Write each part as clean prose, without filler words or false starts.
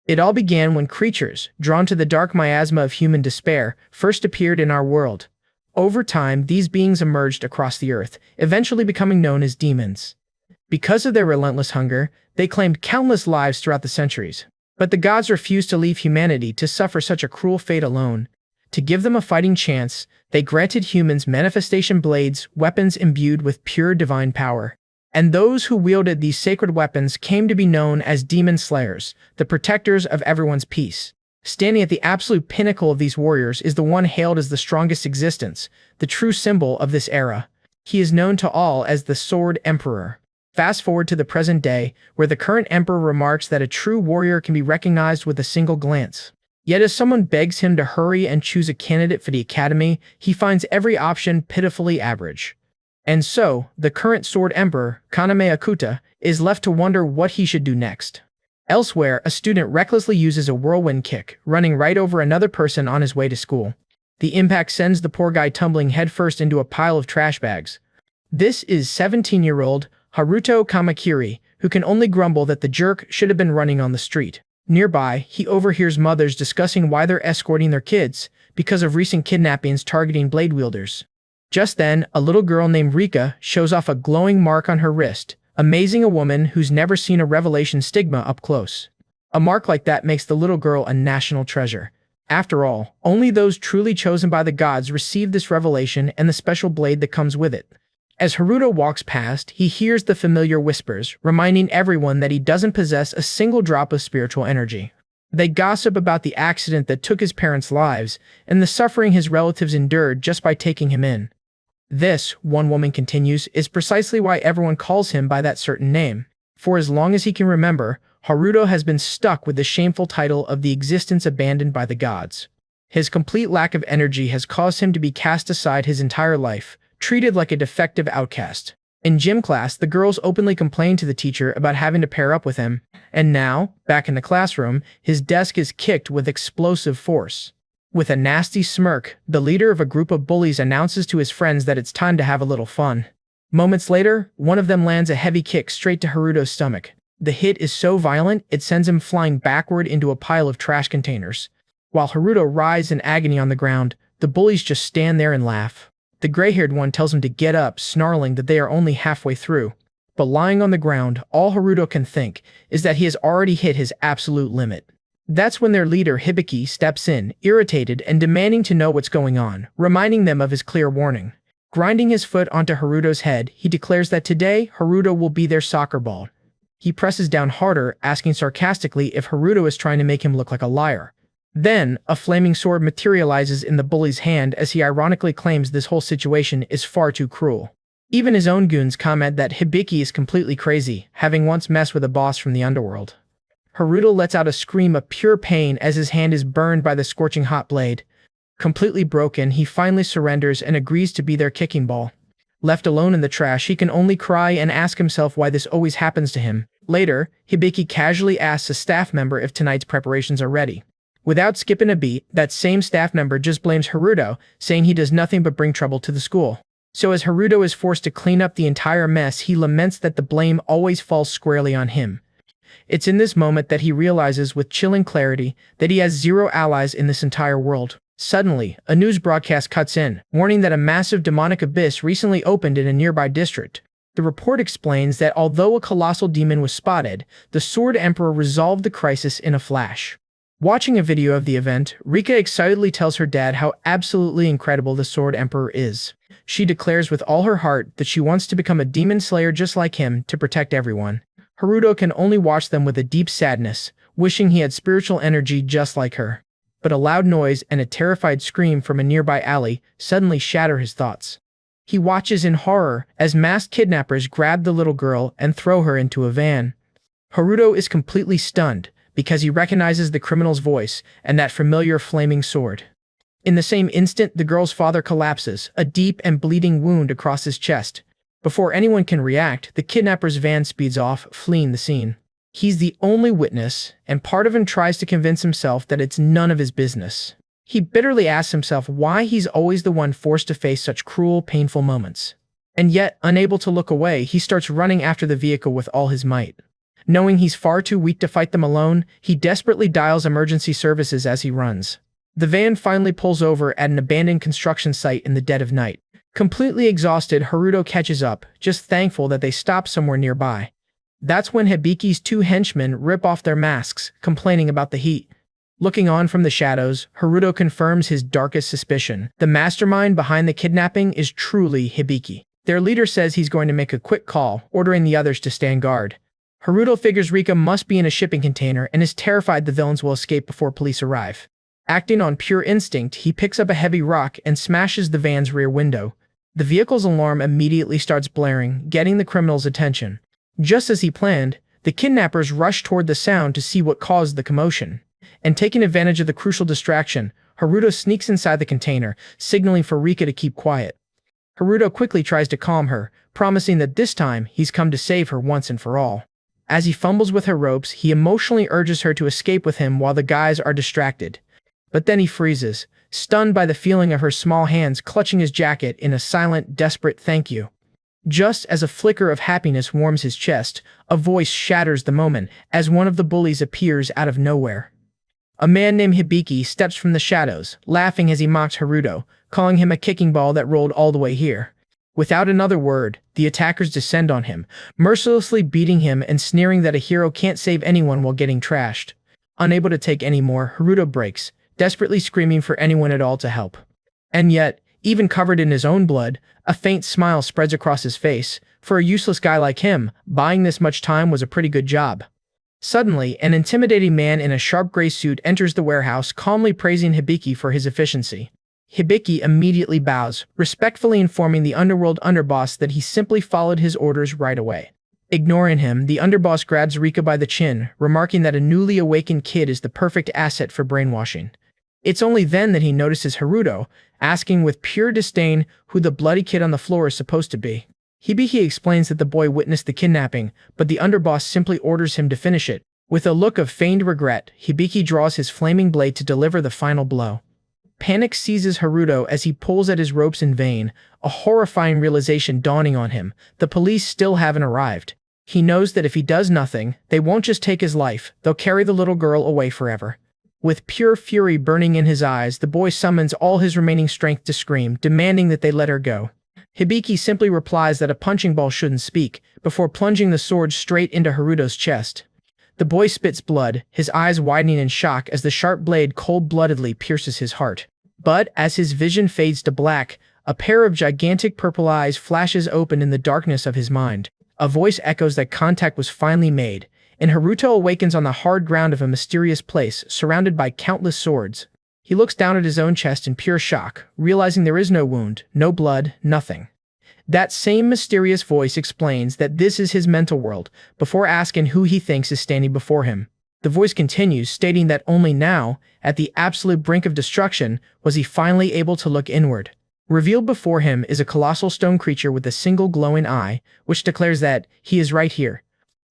It all began when creatures, drawn to the dark miasma of human despair, first appeared in our world. Over time, these beings emerged across the earth, eventually becoming known as demons. Because of their relentless hunger, they claimed countless lives throughout the centuries. But the gods refused to leave humanity to suffer such a cruel fate alone. To give them a fighting chance, they granted humans manifestation blades, weapons imbued with pure divine power. And those who wielded these sacred weapons came to be known as demon slayers, the protectors of everyone's peace. Standing at the absolute pinnacle of these warriors is the one hailed as the strongest existence, the true symbol of this era. He is known to all as the Sword Emperor. Fast forward to the present day, where the current emperor remarks that a true warrior can be recognized with a single glance. Yet as someone begs him to hurry and choose a candidate for the academy, he finds every option pitifully average. And so, the current Sword Emperor, Kaname Akuta, is left to wonder what he should do next. Elsewhere, a student recklessly uses a whirlwind kick, running right over another person on his way to school. The impact sends the poor guy tumbling headfirst into a pile of trash bags. This is 17-year-old Haruto Kamakiri, who can only grumble that the jerk should have been running on the street. Nearby, he overhears mothers discussing why they're escorting their kids, because of recent kidnappings targeting blade wielders. Just then, a little girl named Rika shows off a glowing mark on her wrist, amazing a woman who's never seen a revelation stigma up close. A mark like that makes the little girl a national treasure. After all, only those truly chosen by the gods receive this revelation and the special blade that comes with it. As Haruto walks past, he hears the familiar whispers, reminding everyone that he doesn't possess a single drop of spiritual energy. They gossip about the accident that took his parents' lives, and the suffering his relatives endured just by taking him in. This, one woman continues, is precisely why everyone calls him by that certain name. For as long as he can remember, Haruto has been stuck with the shameful title of the existence abandoned by the gods. His complete lack of energy has caused him to be cast aside his entire life, treated like a defective outcast. In gym class, the girls openly complain to the teacher about having to pair up with him, and now, back in the classroom, his desk is kicked with explosive force. With a nasty smirk, the leader of a group of bullies announces to his friends that it's time to have a little fun. Moments later, one of them lands a heavy kick straight to Haruto's stomach. The hit is so violent, it sends him flying backward into a pile of trash containers. While Haruto writhes in agony on the ground, the bullies just stand there and laugh. The gray-haired one tells him to get up, snarling that they are only halfway through. But lying on the ground, all Haruto can think is that he has already hit his absolute limit. That's when their leader Hibiki steps in, irritated and demanding to know what's going on, reminding them of his clear warning. Grinding his foot onto Haruto's head, he declares that today, Haruto will be their soccer ball. He presses down harder, asking sarcastically if Haruto is trying to make him look like a liar. Then, a flaming sword materializes in the bully's hand as he ironically claims this whole situation is far too cruel. Even his own goons comment that Hibiki is completely crazy, having once messed with a boss from the underworld. Haruto lets out a scream of pure pain as his hand is burned by the scorching hot blade. Completely broken, he finally surrenders and agrees to be their kicking ball. Left alone in the trash, he can only cry and ask himself why this always happens to him. Later, Hibiki casually asks a staff member if tonight's preparations are ready. Without skipping a beat, that same staff member just blames Haruto, saying he does nothing but bring trouble to the school. So as Haruto is forced to clean up the entire mess, he laments that the blame always falls squarely on him. It's in this moment that he realizes with chilling clarity that he has zero allies in this entire world. Suddenly, a news broadcast cuts in, warning that a massive demonic abyss recently opened in a nearby district. The report explains that although a colossal demon was spotted, the Sword Emperor resolved the crisis in a flash. Watching a video of the event, Rika excitedly tells her dad how absolutely incredible the Sword Emperor is. She declares with all her heart that she wants to become a demon slayer just like him to protect everyone. Haruto can only watch them with a deep sadness, wishing he had spiritual energy just like her. But a loud noise and a terrified scream from a nearby alley suddenly shatter his thoughts. He watches in horror as masked kidnappers grab the little girl and throw her into a van. Haruto is completely stunned because he recognizes the criminal's voice and that familiar flaming sword. In the same instant, the girl's father collapses, a deep and bleeding wound across his chest. Before anyone can react, the kidnapper's van speeds off, fleeing the scene. He's the only witness, and part of him tries to convince himself that it's none of his business. He bitterly asks himself why he's always the one forced to face such cruel, painful moments. And yet, unable to look away, he starts running after the vehicle with all his might. Knowing he's far too weak to fight them alone, he desperately dials emergency services as he runs. The van finally pulls over at an abandoned construction site in the dead of night. Completely exhausted, Haruto catches up, just thankful that they stopped somewhere nearby. That's when Hibiki's two henchmen rip off their masks, complaining about the heat. Looking on from the shadows, Haruto confirms his darkest suspicion. The mastermind behind the kidnapping is truly Hibiki. Their leader says he's going to make a quick call, ordering the others to stand guard. Haruto figures Rika must be in a shipping container and is terrified the villains will escape before police arrive. Acting on pure instinct, he picks up a heavy rock and smashes the van's rear window. The vehicle's alarm immediately starts blaring, getting the criminals' attention. Just as he planned, the kidnappers rush toward the sound to see what caused the commotion. And taking advantage of the crucial distraction, Haruto sneaks inside the container, signaling for Rika to keep quiet. Haruto quickly tries to calm her, promising that this time he's come to save her once and for all. As he fumbles with her ropes, he emotionally urges her to escape with him while the guys are distracted. But then he freezes, stunned by the feeling of her small hands clutching his jacket in a silent, desperate thank you. Just as a flicker of happiness warms his chest, a voice shatters the moment as one of the bullies appears out of nowhere. A man named Hibiki steps from the shadows, laughing as he mocks Haruto, calling him a kicking ball that rolled all the way here. Without another word, the attackers descend on him, mercilessly beating him and sneering that a hero can't save anyone while getting trashed. Unable to take any more, Haruto breaks, desperately screaming for anyone at all to help. And yet, even covered in his own blood, a faint smile spreads across his face. For a useless guy like him, buying this much time was a pretty good job. Suddenly, an intimidating man in a sharp gray suit enters the warehouse, calmly praising Hibiki for his efficiency. Hibiki immediately bows, respectfully informing the underworld underboss that he simply followed his orders right away. Ignoring him, the underboss grabs Rika by the chin, remarking that a newly awakened kid is the perfect asset for brainwashing. It's only then that he notices Haruto, asking with pure disdain who the bloody kid on the floor is supposed to be. Hibiki explains that the boy witnessed the kidnapping, but the underboss simply orders him to finish it. With a look of feigned regret, Hibiki draws his flaming blade to deliver the final blow. Panic seizes Haruto as he pulls at his ropes in vain, a horrifying realization dawning on him. The police still haven't arrived. He knows that if he does nothing, they won't just take his life, they'll carry the little girl away forever. With pure fury burning in his eyes, the boy summons all his remaining strength to scream, demanding that they let her go. Hibiki simply replies that a punching ball shouldn't speak, before plunging the sword straight into Haruto's chest. The boy spits blood, his eyes widening in shock as the sharp blade cold-bloodedly pierces his heart. But as his vision fades to black, a pair of gigantic purple eyes flashes open in the darkness of his mind. A voice echoes that contact was finally made, and Haruto awakens on the hard ground of a mysterious place, surrounded by countless swords. He looks down at his own chest in pure shock, realizing there is no wound, no blood, nothing. That same mysterious voice explains that this is his mental world, before asking who he thinks is standing before him. The voice continues, stating that only now, at the absolute brink of destruction, was he finally able to look inward. Revealed before him is a colossal stone creature with a single glowing eye, which declares that he is right here.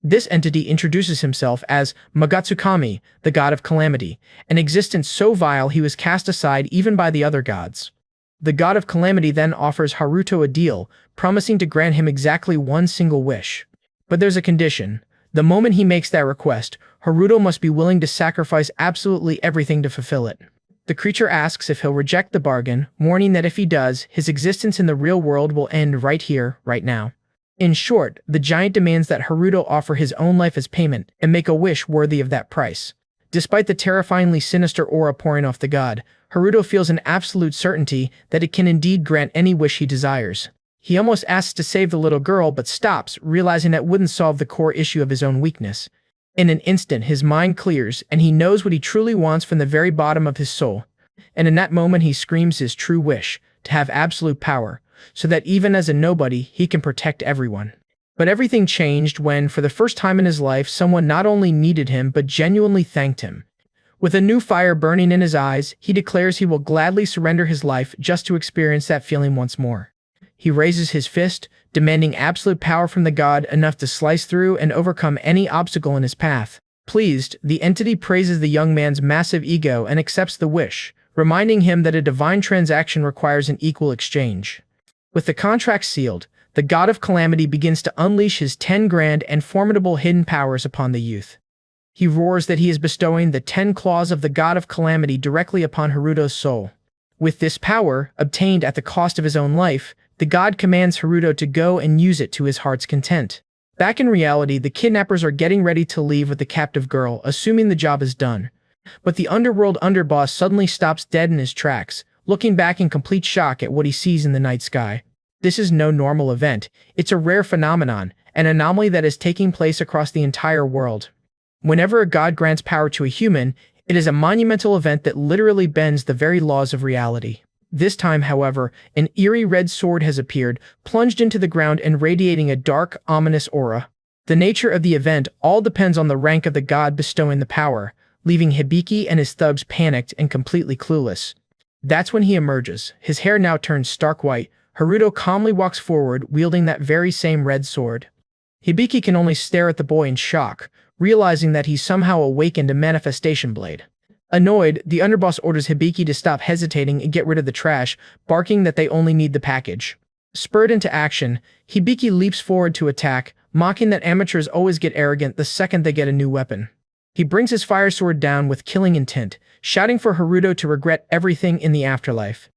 This entity introduces himself as Magatsukami, the god of Calamity, an existence so vile he was cast aside even by the other gods. The god of Calamity then offers Haruto a deal, promising to grant him exactly one single wish. But there's a condition. The moment he makes that request, Haruto must be willing to sacrifice absolutely everything to fulfill it. The creature asks if he'll reject the bargain, warning that if he does, his existence in the real world will end right here, right now. In short, the giant demands that Haruto offer his own life as payment and make a wish worthy of that price. Despite the terrifyingly sinister aura pouring off the god, Haruto feels an absolute certainty that it can indeed grant any wish he desires. He almost asks to save the little girl but stops, realizing that wouldn't solve the core issue of his own weakness. In an instant, his mind clears, and he knows what he truly wants from the very bottom of his soul. And in that moment, he screams his true wish, to have absolute power, so that even as a nobody, he can protect everyone. But everything changed when, for the first time in his life, someone not only needed him, but genuinely thanked him. With a new fire burning in his eyes, he declares he will gladly surrender his life just to experience that feeling once more. He raises his fist, demanding absolute power from the god enough to slice through and overcome any obstacle in his path. Pleased, the entity praises the young man's massive ego and accepts the wish, reminding him that a divine transaction requires an equal exchange. With the contract sealed, the god of Calamity begins to unleash his 10 grand and formidable hidden powers upon the youth. He roars that he is bestowing the 10 claws of the god of Calamity directly upon Haruto's soul. With this power, obtained at the cost of his own life, the god commands Haruto to go and use it to his heart's content. Back in reality, the kidnappers are getting ready to leave with the captive girl, assuming the job is done. But the underworld underboss suddenly stops dead in his tracks, looking back in complete shock at what he sees in the night sky. This is no normal event. It's a rare phenomenon, an anomaly that is taking place across the entire world. Whenever a god grants power to a human, it is a monumental event that literally bends the very laws of reality. This time, however, an eerie red sword has appeared, plunged into the ground and radiating a dark, ominous aura. The nature of the event all depends on the rank of the god bestowing the power, leaving Hibiki and his thugs panicked and completely clueless. That's when he emerges, his hair now turned stark white. Haruto calmly walks forward, wielding that very same red sword. Hibiki can only stare at the boy in shock, realizing that he's somehow awakened a manifestation blade. Annoyed, the underboss orders Hibiki to stop hesitating and get rid of the trash, barking that they only need the package. Spurred into action, Hibiki leaps forward to attack, mocking that amateurs always get arrogant the second they get a new weapon. He brings his fire sword down with killing intent, shouting for Haruto to regret everything in the afterlife.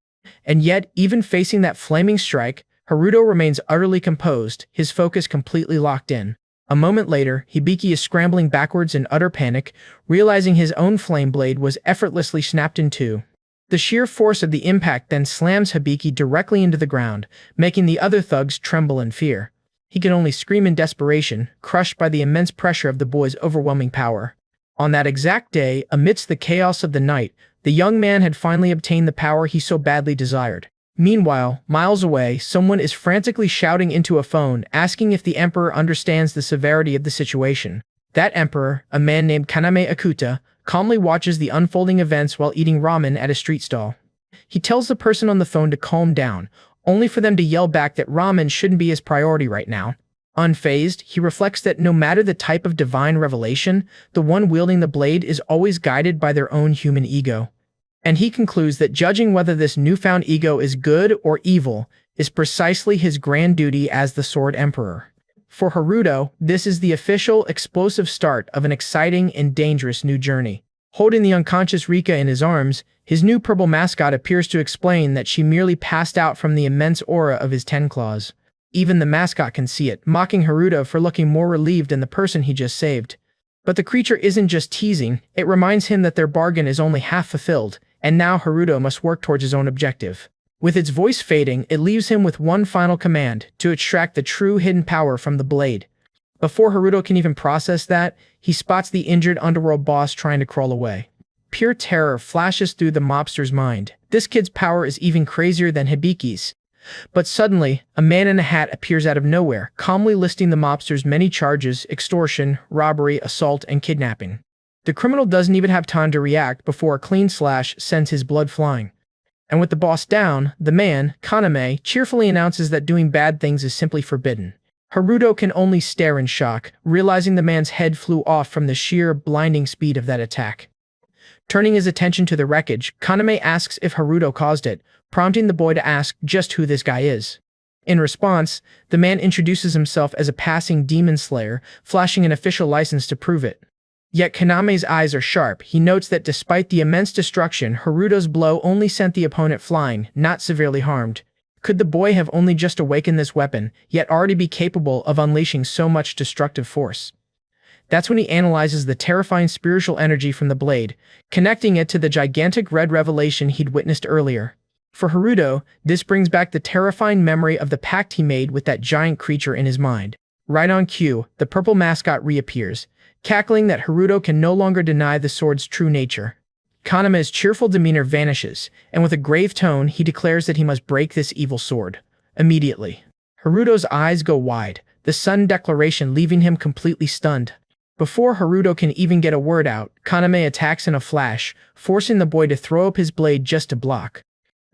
And yet, even facing that flaming strike, Haruto remains utterly composed, his focus completely locked in. A moment later, Hibiki is scrambling backwards in utter panic, realizing his own flame blade was effortlessly snapped in two. The sheer force of the impact then slams Hibiki directly into the ground, making the other thugs tremble in fear. He can only scream in desperation, crushed by the immense pressure of the boy's overwhelming power. On that exact day, amidst the chaos of the night, the young man had finally obtained the power he so badly desired. Meanwhile, miles away, someone is frantically shouting into a phone, asking if the Emperor understands the severity of the situation. That Emperor, a man named Kaname Akuta, calmly watches the unfolding events while eating ramen at a street stall. He tells the person on the phone to calm down, only for them to yell back that ramen shouldn't be his priority right now. Unfazed, he reflects that no matter the type of divine revelation, the one wielding the blade is always guided by their own human ego. And he concludes that judging whether this newfound ego is good or evil is precisely his grand duty as the Sword Emperor. For Haruto, this is the official, explosive start of an exciting and dangerous new journey. Holding the unconscious Rika in his arms, his new purple mascot appears to explain that she merely passed out from the immense aura of his 10 claws. Even the mascot can see it, mocking Haruto for looking more relieved than the person he just saved. But the creature isn't just teasing, it reminds him that their bargain is only half fulfilled, and now Haruto must work towards his own objective. With its voice fading, it leaves him with one final command, to extract the true hidden power from the blade. Before Haruto can even process that, he spots the injured underworld boss trying to crawl away. Pure terror flashes through the mobster's mind. This kid's power is even crazier than Hibiki's. But suddenly, a man in a hat appears out of nowhere, calmly listing the mobster's many charges: extortion, robbery, assault, and kidnapping. The criminal doesn't even have time to react before a clean slash sends his blood flying. And with the boss down, the man, Kaname, cheerfully announces that doing bad things is simply forbidden. Haruto can only stare in shock, realizing the man's head flew off from the sheer, blinding speed of that attack. Turning his attention to the wreckage, Kaname asks if Haruto caused it, prompting the boy to ask just who this guy is. In response, the man introduces himself as a passing demon slayer, flashing an official license to prove it. Yet Kaname's eyes are sharp. He notes that despite the immense destruction, Haruto's blow only sent the opponent flying, not severely harmed. Could the boy have only just awakened this weapon, yet already be capable of unleashing so much destructive force? That's when he analyzes the terrifying spiritual energy from the blade, connecting it to the gigantic red revelation he'd witnessed earlier. For Haruto, this brings back the terrifying memory of the pact he made with that giant creature in his mind. Right on cue, the purple mascot reappears, cackling that Haruto can no longer deny the sword's true nature. Kaname's cheerful demeanor vanishes, and with a grave tone, he declares that he must break this evil sword. Immediately, Haruto's eyes go wide, the sudden declaration leaving him completely stunned. Before Haruto can even get a word out, Kaname attacks in a flash, forcing the boy to throw up his blade just to block.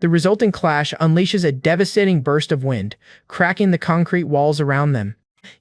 The resulting clash unleashes a devastating burst of wind, cracking the concrete walls around them.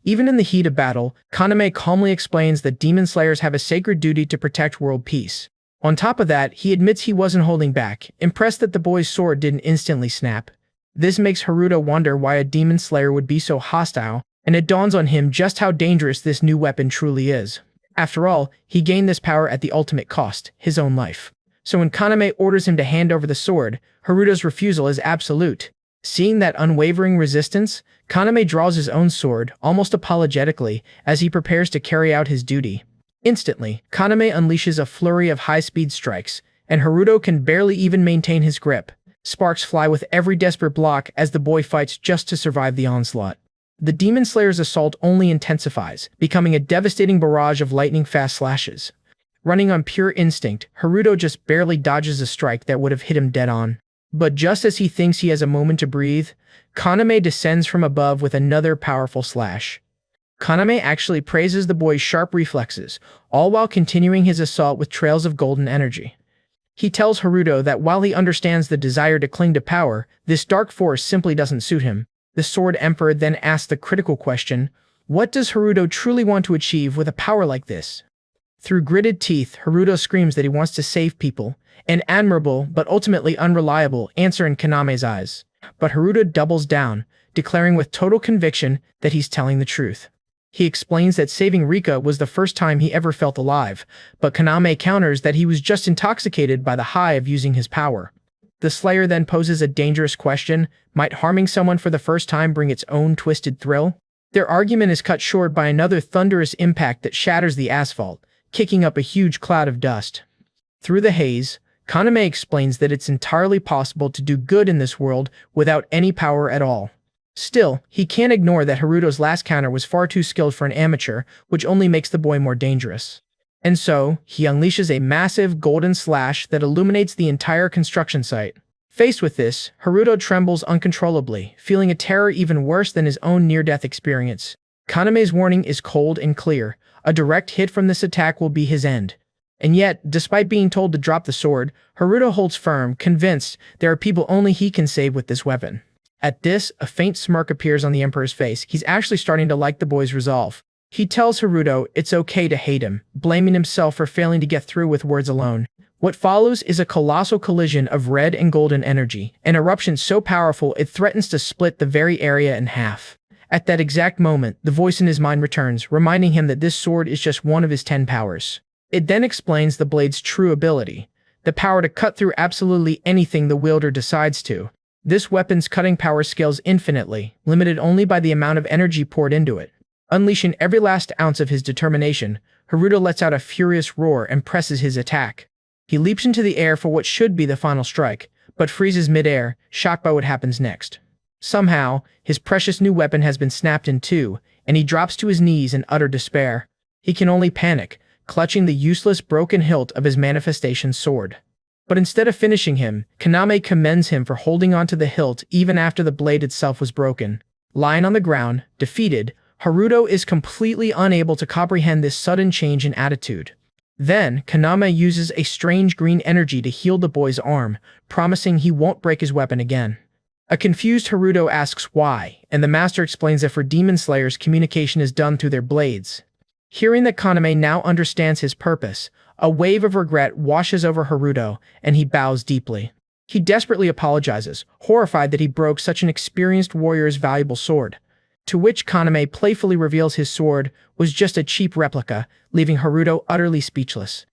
Even in the heat of battle, Kaname calmly explains that demon slayers have a sacred duty to protect world peace. On top of that, he admits he wasn't holding back, impressed that the boy's sword didn't instantly snap. This makes Haruto wonder why a demon slayer would be so hostile, and it dawns on him just how dangerous this new weapon truly is. After all, he gained this power at the ultimate cost, his own life. So when Kaname orders him to hand over the sword, Haruto's refusal is absolute. Seeing that unwavering resistance, Kaname draws his own sword, almost apologetically, as he prepares to carry out his duty. Instantly, Kaname unleashes a flurry of high-speed strikes, and Haruto can barely even maintain his grip. Sparks fly with every desperate block as the boy fights just to survive the onslaught. The Demon Slayer's assault only intensifies, becoming a devastating barrage of lightning-fast slashes. Running on pure instinct, Haruto just barely dodges a strike that would have hit him dead on. But just as he thinks he has a moment to breathe, Kaname descends from above with another powerful slash. Kaname actually praises the boy's sharp reflexes, all while continuing his assault with trails of golden energy. He tells Haruto that while he understands the desire to cling to power, this dark force simply doesn't suit him. The Sword Emperor then asks the critical question, what does Haruto truly want to achieve with a power like this? Through gritted teeth, Haruto screams that he wants to save people, an admirable but ultimately unreliable answer in Kaname's eyes. But Haruto doubles down, declaring with total conviction that he's telling the truth. He explains that saving Rika was the first time he ever felt alive, but Kaname counters that he was just intoxicated by the high of using his power. The Slayer then poses a dangerous question, might harming someone for the first time bring its own twisted thrill? Their argument is cut short by another thunderous impact that shatters the asphalt, kicking up a huge cloud of dust. Through the haze, Kaname explains that it's entirely possible to do good in this world without any power at all. Still, he can't ignore that Haruto's last counter was far too skilled for an amateur, which only makes the boy more dangerous. And so, he unleashes a massive golden slash that illuminates the entire construction site. Faced with this, Haruto trembles uncontrollably, feeling a terror even worse than his own near-death experience. Kaname's warning is cold and clear. A direct hit from this attack will be his end. And yet, despite being told to drop the sword, Haruto holds firm, convinced there are people only he can save with this weapon. At this, a faint smirk appears on the Emperor's face. He's actually starting to like the boy's resolve. He tells Haruto it's okay to hate him, blaming himself for failing to get through with words alone. What follows is a colossal collision of red and golden energy, an eruption so powerful it threatens to split the very area in half. At that exact moment, the voice in his mind returns, reminding him that this sword is just one of his 10 powers. It then explains the blade's true ability, the power to cut through absolutely anything the wielder decides to. This weapon's cutting power scales infinitely, limited only by the amount of energy poured into it. Unleashing every last ounce of his determination, Haruto lets out a furious roar and presses his attack. He leaps into the air for what should be the final strike, but freezes midair, shocked by what happens next. Somehow, his precious new weapon has been snapped in two, and he drops to his knees in utter despair. He can only panic, clutching the useless broken hilt of his manifestation sword. But instead of finishing him, Kaname commends him for holding onto the hilt even after the blade itself was broken. Lying on the ground, defeated, Haruto is completely unable to comprehend this sudden change in attitude. Then, Kaname uses a strange green energy to heal the boy's arm, promising he won't break his weapon again. A confused Haruto asks why, and the master explains that for demon slayers, communication is done through their blades. Hearing that Kaname now understands his purpose, a wave of regret washes over Haruto, and he bows deeply. He desperately apologizes, horrified that he broke such an experienced warrior's valuable sword. To which Kaname playfully reveals his sword was just a cheap replica, leaving Haruto utterly speechless.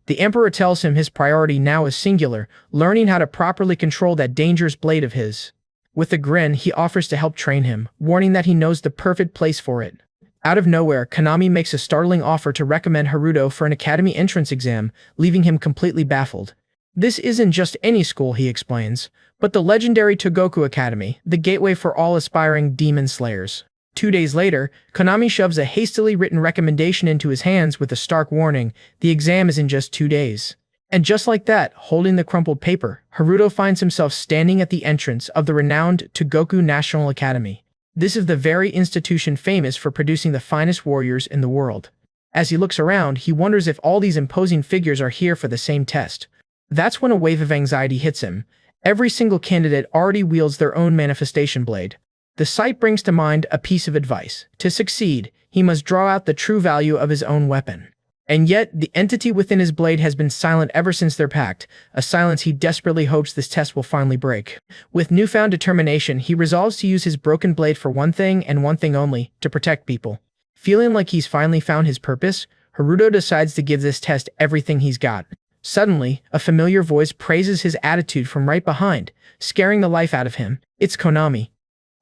The Emperor tells him his priority now is singular, learning how to properly control that dangerous blade of his. With a grin, he offers to help train him, warning that he knows the perfect place for it. Out of nowhere, Kaname makes a startling offer to recommend Haruto for an academy entrance exam, leaving him completely baffled. This isn't just any school, he explains, but the legendary Togoku Academy, the gateway for all aspiring demon slayers. 2 days later, Kaname shoves a hastily written recommendation into his hands with a stark warning, the exam is in just 2 days. And just like that, holding the crumpled paper, Haruto finds himself standing at the entrance of the renowned Togoku National Academy. This is the very institution famous for producing the finest warriors in the world. As he looks around, he wonders if all these imposing figures are here for the same test. That's when a wave of anxiety hits him. Every single candidate already wields their own manifestation blade. The sight brings to mind a piece of advice. To succeed, he must draw out the true value of his own weapon. And yet, the entity within his blade has been silent ever since their pact, a silence he desperately hopes this test will finally break. With newfound determination, he resolves to use his broken blade for one thing and one thing only, to protect people. Feeling like he's finally found his purpose, Haruto decides to give this test everything he's got. Suddenly, a familiar voice praises his attitude from right behind, scaring the life out of him. It's Konami.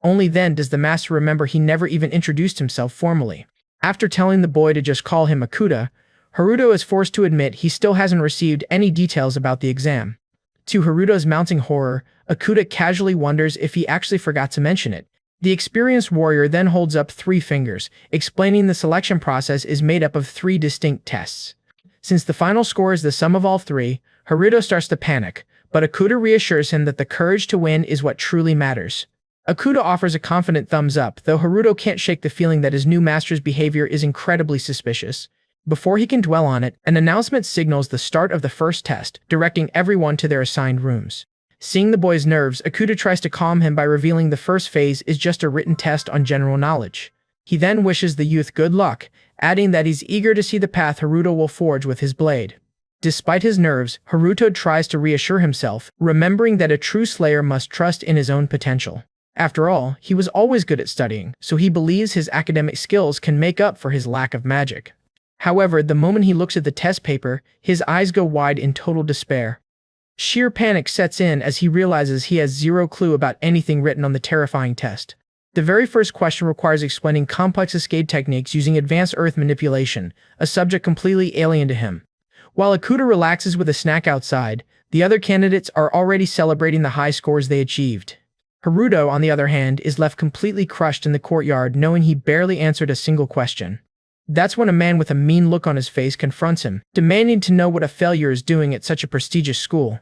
Only then does the master remember he never even introduced himself formally. After telling the boy to just call him Akuta, Haruto is forced to admit he still hasn't received any details about the exam. To Haruto's mounting horror, Akuta casually wonders if he actually forgot to mention it. The experienced warrior then holds up 3 fingers, explaining the selection process is made up of 3 distinct tests. Since the final score is the sum of all 3, Haruto starts to panic, but Akuta reassures him that the courage to win is what truly matters. Akuta offers a confident thumbs up, though Haruto can't shake the feeling that his new master's behavior is incredibly suspicious. Before he can dwell on it, an announcement signals the start of the first test, directing everyone to their assigned rooms. Seeing the boy's nerves, Akuta tries to calm him by revealing the first phase is just a written test on general knowledge. He then wishes the youth good luck, adding that he's eager to see the path Haruto will forge with his blade. Despite his nerves, Haruto tries to reassure himself, remembering that a true slayer must trust in his own potential. After all, he was always good at studying, so he believes his academic skills can make up for his lack of magic. However, the moment he looks at the test paper, his eyes go wide in total despair. Sheer panic sets in as he realizes he has zero clue about anything written on the terrifying test. The very first question requires explaining complex escape techniques using advanced earth manipulation, a subject completely alien to him. While Akuta relaxes with a snack outside, the other candidates are already celebrating the high scores they achieved. Haruto, on the other hand, is left completely crushed in the courtyard knowing he barely answered a single question. That's when a man with a mean look on his face confronts him, demanding to know what a failure is doing at such a prestigious school.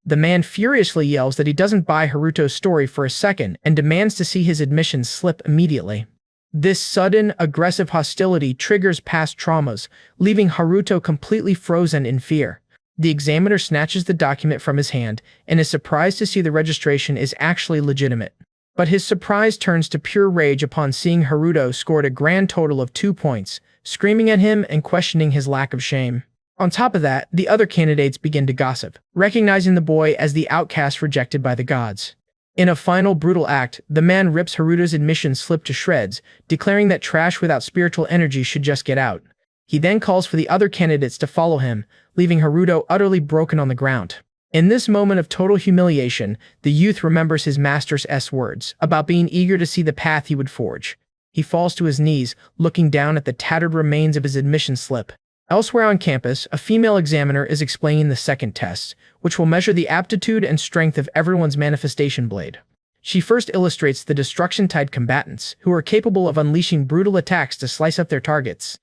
The man furiously yells that he doesn't buy Haruto's story for a second and demands to see his admission slip immediately. This sudden, aggressive hostility triggers past traumas, leaving Haruto completely frozen in fear. The examiner snatches the document from his hand and is surprised to see the registration is actually legitimate. But his surprise turns to pure rage upon seeing Haruto scored a grand total of 2 points, screaming at him and questioning his lack of shame. On top of that, the other candidates begin to gossip, recognizing the boy as the outcast rejected by the gods. In a final brutal act, the man rips Haruto's admission slip to shreds, declaring that trash without spiritual energy should just get out. He then calls for the other candidates to follow him, leaving Haruto utterly broken on the ground. In this moment of total humiliation, the youth remembers his master's words about being eager to see the path he would forge. He falls to his knees, looking down at the tattered remains of his admission slip. Elsewhere on campus, a female examiner is explaining the second test, which will measure the aptitude and strength of everyone's manifestation blade. She first illustrates the destruction-type combatants, who are capable of unleashing brutal attacks to slice up their targets.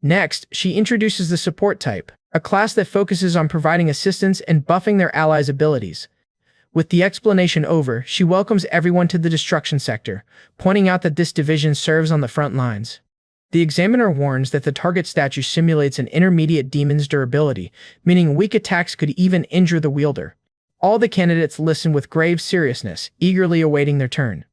Next, she introduces the support type, a class that focuses on providing assistance and buffing their allies' abilities. With the explanation over, she welcomes everyone to the destruction sector, pointing out that this division serves on the front lines. The examiner warns that the target statue simulates an intermediate demon's durability, meaning weak attacks could even injure the wielder. All the candidates listen with grave seriousness, eagerly awaiting their turn.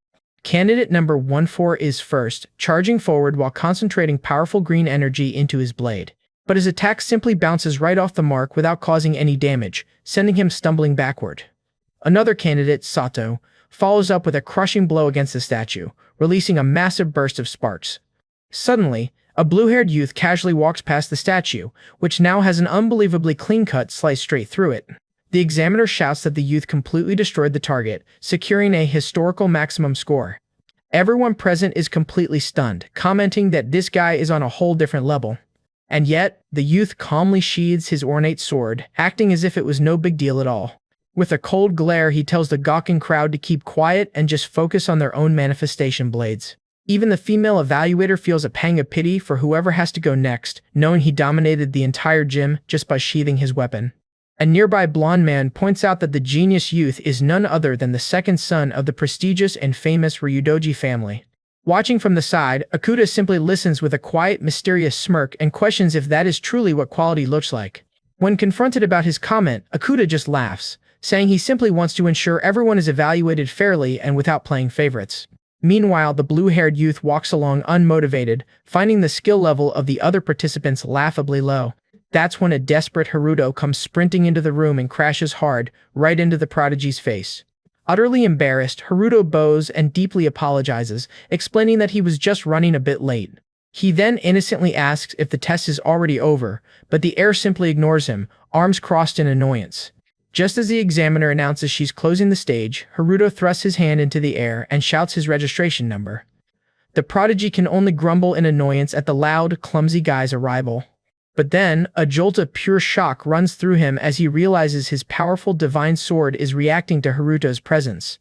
Candidate number 14 is first, charging forward while concentrating powerful green energy into his blade. But his attack simply bounces right off the mark without causing any damage, sending him stumbling backward. Another candidate, Sato, follows up with a crushing blow against the statue, releasing a massive burst of sparks. Suddenly, a blue-haired youth casually walks past the statue, which now has an unbelievably clean cut sliced straight through it. The examiner shouts that the youth completely destroyed the target, securing a historical maximum score. Everyone present is completely stunned, commenting that this guy is on a whole different level. And yet, the youth calmly sheathes his ornate sword, acting as if it was no big deal at all. With a cold glare, he tells the gawking crowd to keep quiet and just focus on their own manifestation blades. Even the female evaluator feels a pang of pity for whoever has to go next, knowing he dominated the entire gym just by sheathing his weapon. A nearby blonde man points out that the genius youth is none other than the second son of the prestigious and famous Ryudoji family. Watching from the side, Akuta simply listens with a quiet, mysterious smirk and questions if that is truly what quality looks like. When confronted about his comment, Akuta just laughs, saying he simply wants to ensure everyone is evaluated fairly and without playing favorites. Meanwhile, the blue-haired youth walks along unmotivated, finding the skill level of the other participants laughably low. That's when a desperate Haruto comes sprinting into the room and crashes hard, right into the prodigy's face. Utterly embarrassed, Haruto bows and deeply apologizes, explaining that he was just running a bit late. He then innocently asks if the test is already over, but the heir simply ignores him, arms crossed in annoyance. Just as the examiner announces she's closing the stage, Haruto thrusts his hand into the air and shouts his registration number. The prodigy can only grumble in annoyance at the loud, clumsy guy's arrival. But then, a jolt of pure shock runs through him as he realizes his powerful divine sword is reacting to Haruto's presence.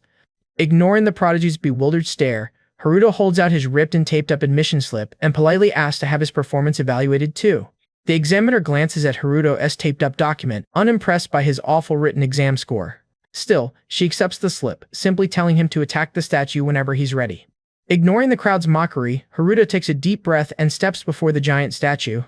Ignoring the prodigy's bewildered stare, Haruto holds out his ripped and taped-up admission slip and politely asks to have his performance evaluated too. The examiner glances at Haruto's taped-up document, unimpressed by his awful written exam score. Still, she accepts the slip, simply telling him to attack the statue whenever he's ready. Ignoring the crowd's mockery, Haruto takes a deep breath and steps before the giant statue.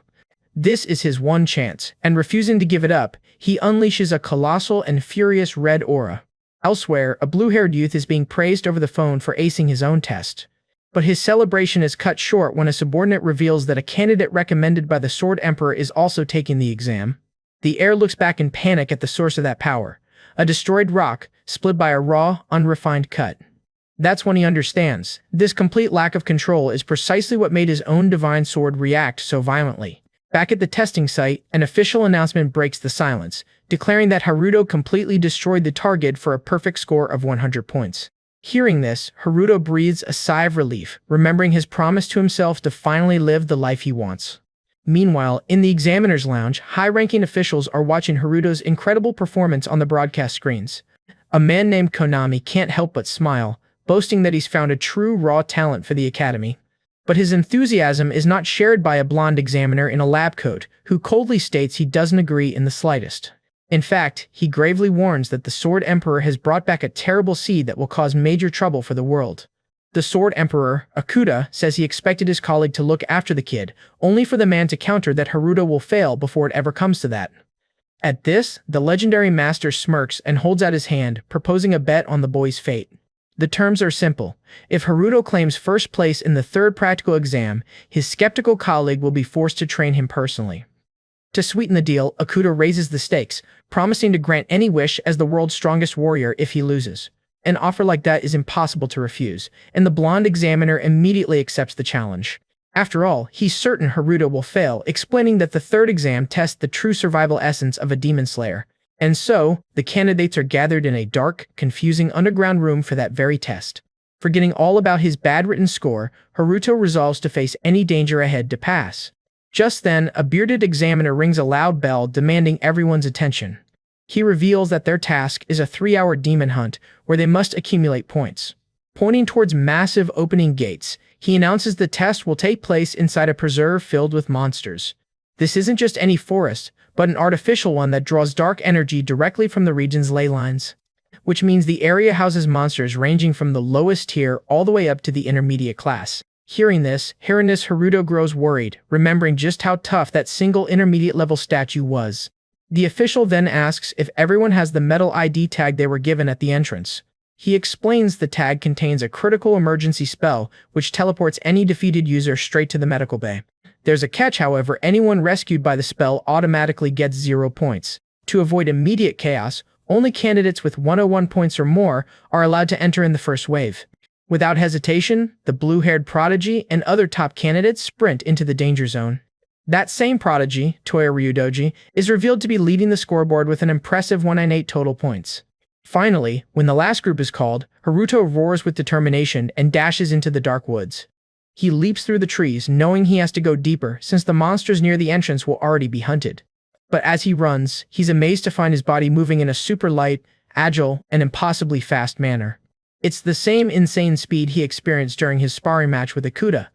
This is his one chance, and refusing to give it up, he unleashes a colossal and furious red aura. Elsewhere, a blue-haired youth is being praised over the phone for acing his own test. But his celebration is cut short when a subordinate reveals that a candidate recommended by the Sword Emperor is also taking the exam. The heir looks back in panic at the source of that power, a destroyed rock, split by a raw, unrefined cut. That's when he understands. This complete lack of control is precisely what made his own divine sword react so violently. Back at the testing site, an official announcement breaks the silence, declaring that Haruto completely destroyed the target for a perfect score of 100 points. Hearing this, Haruto breathes a sigh of relief, remembering his promise to himself to finally live the life he wants. Meanwhile, in the examiner's lounge, high-ranking officials are watching Haruto's incredible performance on the broadcast screens. A man named Konami can't help but smile, boasting that he's found a true raw talent for the academy. But his enthusiasm is not shared by a blonde examiner in a lab coat, who coldly states he doesn't agree in the slightest. In fact, he gravely warns that the Sword Emperor has brought back a terrible seed that will cause major trouble for the world. The Sword Emperor, Akuda, says he expected his colleague to look after the kid, only for the man to counter that Haruto will fail before it ever comes to that. At this, the legendary master smirks and holds out his hand, proposing a bet on the boy's fate. The terms are simple. If Haruto claims first place in the third practical exam, his skeptical colleague will be forced to train him personally. To sweeten the deal, Akuda raises the stakes, promising to grant any wish as the world's strongest warrior if he loses. An offer like that is impossible to refuse, and the blonde examiner immediately accepts the challenge. After all, he's certain Haruto will fail, explaining that the third exam tests the true survival essence of a demon slayer. And so, the candidates are gathered in a dark, confusing underground room for that very test. Forgetting all about his bad-written score, Haruto resolves to face any danger ahead to pass. Just then, a bearded examiner rings a loud bell demanding everyone's attention. He reveals that their task is a 3-hour demon hunt where they must accumulate points. Pointing towards massive opening gates, he announces the test will take place inside a preserve filled with monsters. This isn't just any forest, but an artificial one that draws dark energy directly from the region's ley lines. Which means the area houses monsters ranging from the lowest tier all the way up to the intermediate class. Hearing this, Haruto grows worried, remembering just how tough that single intermediate-level statue was. The official then asks if everyone has the metal ID tag they were given at the entrance. He explains the tag contains a critical emergency spell, which teleports any defeated user straight to the medical bay. There's a catch, however, anyone rescued by the spell automatically gets 0 points. To avoid immediate chaos, only candidates with 101 points or more are allowed to enter in the first wave. Without hesitation, the blue-haired prodigy and other top candidates sprint into the danger zone. That same prodigy, Toya Ryudoji, is revealed to be leading the scoreboard with an impressive 198 total points. Finally, when the last group is called, Haruto roars with determination and dashes into the dark woods. He leaps through the trees, knowing he has to go deeper since the monsters near the entrance will already be hunted. But as he runs, he's amazed to find his body moving in a super light, agile, and impossibly fast manner. It's the same insane speed he experienced during his sparring match with Akuda.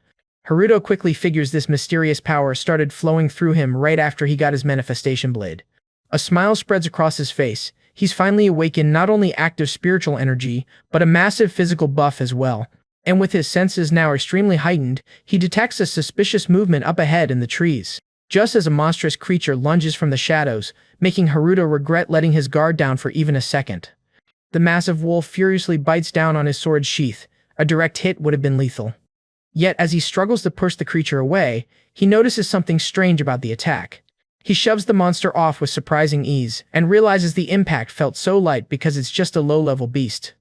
Haruto quickly figures this mysterious power started flowing through him right after he got his manifestation blade. A smile spreads across his face. He's finally awakened not only active spiritual energy, but a massive physical buff as well. And with his senses now extremely heightened, he detects a suspicious movement up ahead in the trees. Just as a monstrous creature lunges from the shadows, making Haruto regret letting his guard down for even a second. The massive wolf furiously bites down on his sword's sheath. A direct hit would have been lethal. Yet as he struggles to push the creature away, he notices something strange about the attack. He shoves the monster off with surprising ease, and realizes the impact felt so light because it's just a low-level beast.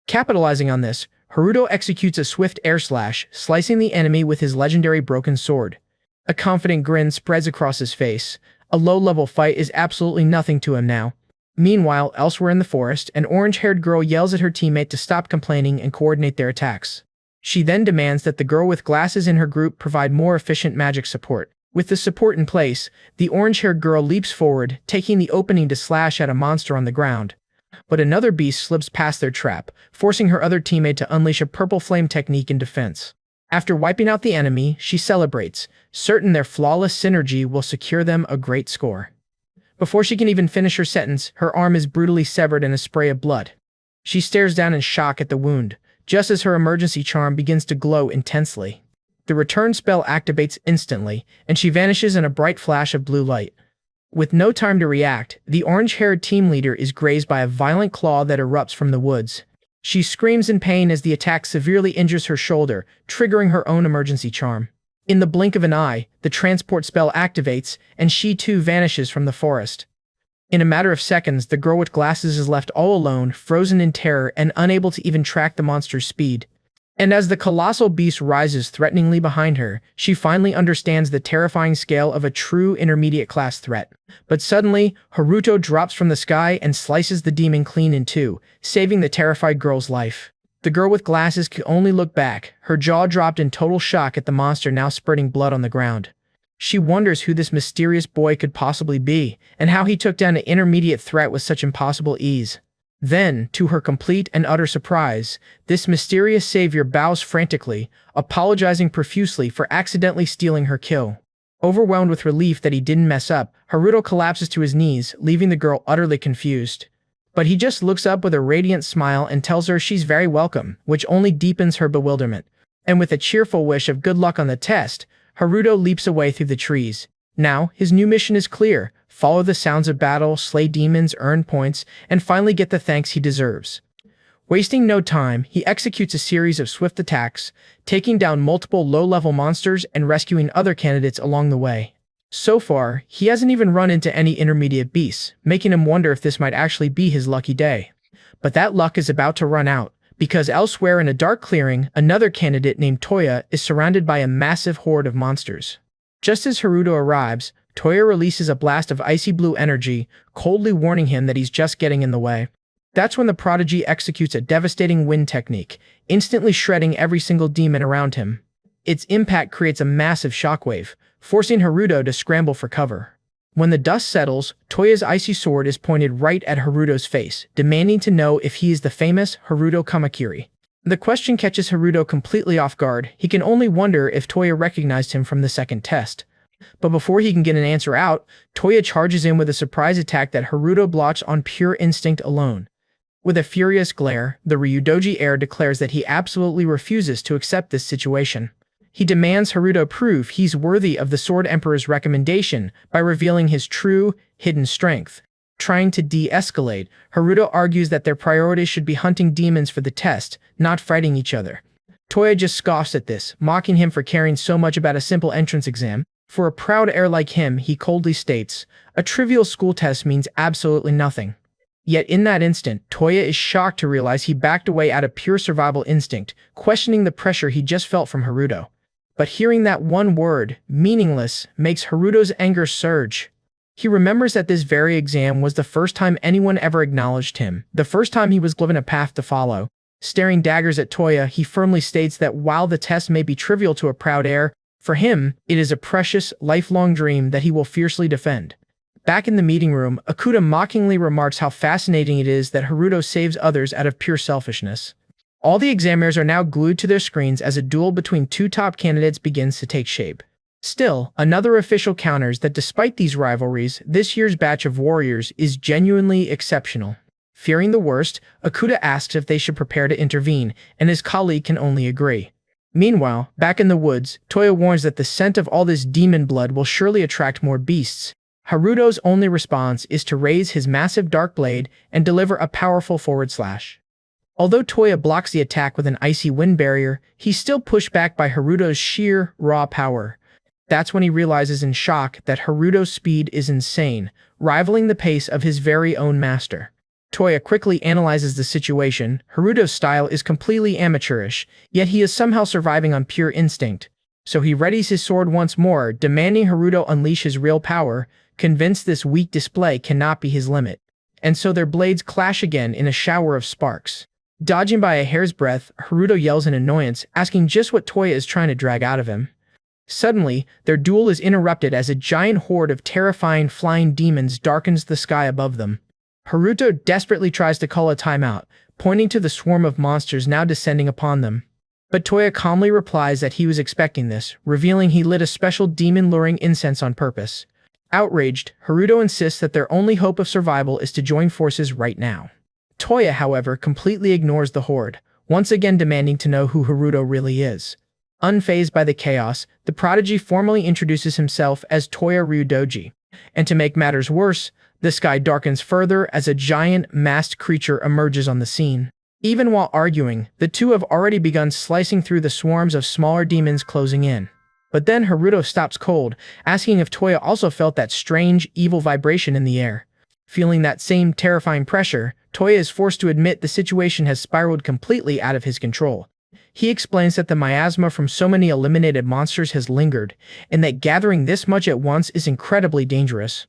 Capitalizing on this, Haruto executes a swift air slash, slicing the enemy with his legendary broken sword. A confident grin spreads across his face. A low-level fight is absolutely nothing to him now. Meanwhile, elsewhere in the forest, an orange-haired girl yells at her teammate to stop complaining and coordinate their attacks. She then demands that the girl with glasses in her group provide more efficient magic support. With the support in place, the orange-haired girl leaps forward, taking the opening to slash at a monster on the ground. But another beast slips past their trap, forcing her other teammate to unleash a purple flame technique in defense. After wiping out the enemy, she celebrates, certain their flawless synergy will secure them a great score. Before she can even finish her sentence, her arm is brutally severed in a spray of blood. She stares down in shock at the wound, just as her emergency charm begins to glow intensely. The return spell activates instantly, and she vanishes in a bright flash of blue light. With no time to react, the orange-haired team leader is grazed by a violent claw that erupts from the woods. She screams in pain as the attack severely injures her shoulder, triggering her own emergency charm. In the blink of an eye, the transport spell activates, and she too vanishes from the forest. In a matter of seconds, the girl with glasses is left all alone, frozen in terror and unable to even track the monster's speed. And as the colossal beast rises threateningly behind her, she finally understands the terrifying scale of a true intermediate-class threat. But suddenly, Haruto drops from the sky and slices the demon clean in two, saving the terrified girl's life. The girl with glasses could only look back, her jaw dropped in total shock at the monster now spurting blood on the ground. She wonders who this mysterious boy could possibly be, and how he took down an intermediate threat with such impossible ease. Then, to her complete and utter surprise, this mysterious savior bows frantically, apologizing profusely for accidentally stealing her kill. Overwhelmed with relief that he didn't mess up, Haruto collapses to his knees, leaving the girl utterly confused. But he just looks up with a radiant smile and tells her she's very welcome, which only deepens her bewilderment. And with a cheerful wish of good luck on the test, Haruto leaps away through the trees. Now, his new mission is clear: follow the sounds of battle, slay demons, earn points, and finally get the thanks he deserves. Wasting no time, he executes a series of swift attacks, taking down multiple low-level monsters and rescuing other candidates along the way. So far, he hasn't even run into any intermediate beasts, making him wonder if this might actually be his lucky day. But that luck is about to run out, because elsewhere in a dark clearing, another candidate named Toya is surrounded by a massive horde of monsters. Just as Haruto arrives, Toya releases a blast of icy blue energy, coldly warning him that he's just getting in the way. That's when the prodigy executes a devastating wind technique, instantly shredding every single demon around him. Its impact creates a massive shockwave, forcing Haruto to scramble for cover. When the dust settles, Toya's icy sword is pointed right at Haruto's face, demanding to know if he is the famous Haruto Kamakiri. The question catches Haruto completely off guard. He can only wonder if Toya recognized him from the second test. But before he can get an answer out, Toya charges in with a surprise attack that Haruto blocks on pure instinct alone. With a furious glare, the Ryudoji heir declares that he absolutely refuses to accept this situation. He demands Haruto prove he's worthy of the Sword Emperor's recommendation by revealing his true, hidden strength. Trying to de-escalate, Haruto argues that their priorities should be hunting demons for the test, not fighting each other. Toya just scoffs at this, mocking him for caring so much about a simple entrance exam. For a proud heir like him, he coldly states, a trivial school test means absolutely nothing. Yet in that instant, Toya is shocked to realize he backed away out of pure survival instinct, questioning the pressure he just felt from Haruto. But hearing that one word, meaningless, makes Haruto's anger surge. He remembers that this very exam was the first time anyone ever acknowledged him, the first time he was given a path to follow. Staring daggers at Toya, he firmly states that while the test may be trivial to a proud heir, for him, it is a precious, lifelong dream that he will fiercely defend. Back in the meeting room, Akuta mockingly remarks how fascinating it is that Haruto saves others out of pure selfishness. All the examiners are now glued to their screens as a duel between two top candidates begins to take shape. Still, another official counters that despite these rivalries, this year's batch of warriors is genuinely exceptional. Fearing the worst, Akuta asks if they should prepare to intervene, and his colleague can only agree. Meanwhile, back in the woods, Toya warns that the scent of all this demon blood will surely attract more beasts. Haruto's only response is to raise his massive dark blade and deliver a powerful forward slash. Although Toya blocks the attack with an icy wind barrier, he's still pushed back by Haruto's sheer, raw power. That's when he realizes in shock that Haruto's speed is insane, rivaling the pace of his very own master. Toya quickly analyzes the situation. Haruto's style is completely amateurish, yet he is somehow surviving on pure instinct. So he readies his sword once more, demanding Haruto unleash his real power, convinced this weak display cannot be his limit. And so their blades clash again in a shower of sparks. Dodging by a hair's breadth, Haruto yells in annoyance, asking just what Toya is trying to drag out of him. Suddenly, their duel is interrupted as a giant horde of terrifying flying demons darkens the sky above them. Haruto desperately tries to call a timeout, pointing to the swarm of monsters now descending upon them. But Toya calmly replies that he was expecting this, revealing he lit a special demon-luring incense on purpose. Outraged, Haruto insists that their only hope of survival is to join forces right now. Toya, however, completely ignores the horde, once again demanding to know who Haruto really is. Unfazed by the chaos, the prodigy formally introduces himself as Toya Ryudoji. And to make matters worse, the sky darkens further as a giant, masked creature emerges on the scene. Even while arguing, the two have already begun slicing through the swarms of smaller demons closing in. But then Haruto stops cold, asking if Toya also felt that strange, evil vibration in the air. Feeling that same terrifying pressure, Toya is forced to admit the situation has spiraled completely out of his control. He explains that the miasma from so many eliminated monsters has lingered, and that gathering this much at once is incredibly dangerous.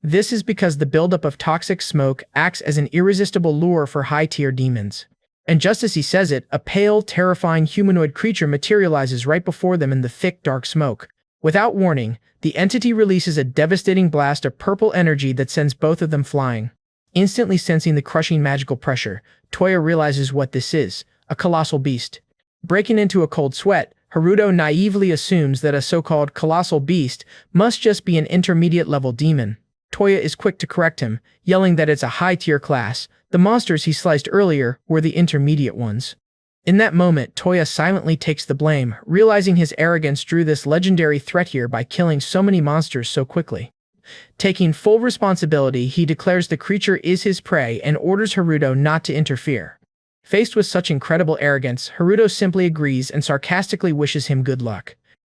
This is because the buildup of toxic smoke acts as an irresistible lure for high-tier demons. And just as he says it, a pale, terrifying humanoid creature materializes right before them in the thick, dark smoke. Without warning, the entity releases a devastating blast of purple energy that sends both of them flying. Instantly sensing the crushing magical pressure, Toya realizes what this is, a colossal beast. Breaking into a cold sweat, Haruto naively assumes that a so-called colossal beast must just be an intermediate-level demon. Toya is quick to correct him, yelling that it's a high-tier class. The monsters he sliced earlier were the intermediate ones. In that moment, Toya silently takes the blame, realizing his arrogance drew this legendary threat here by killing so many monsters so quickly. Taking full responsibility, he declares the creature is his prey and orders Haruto not to interfere. Faced with such incredible arrogance, Haruto simply agrees and sarcastically wishes him good luck.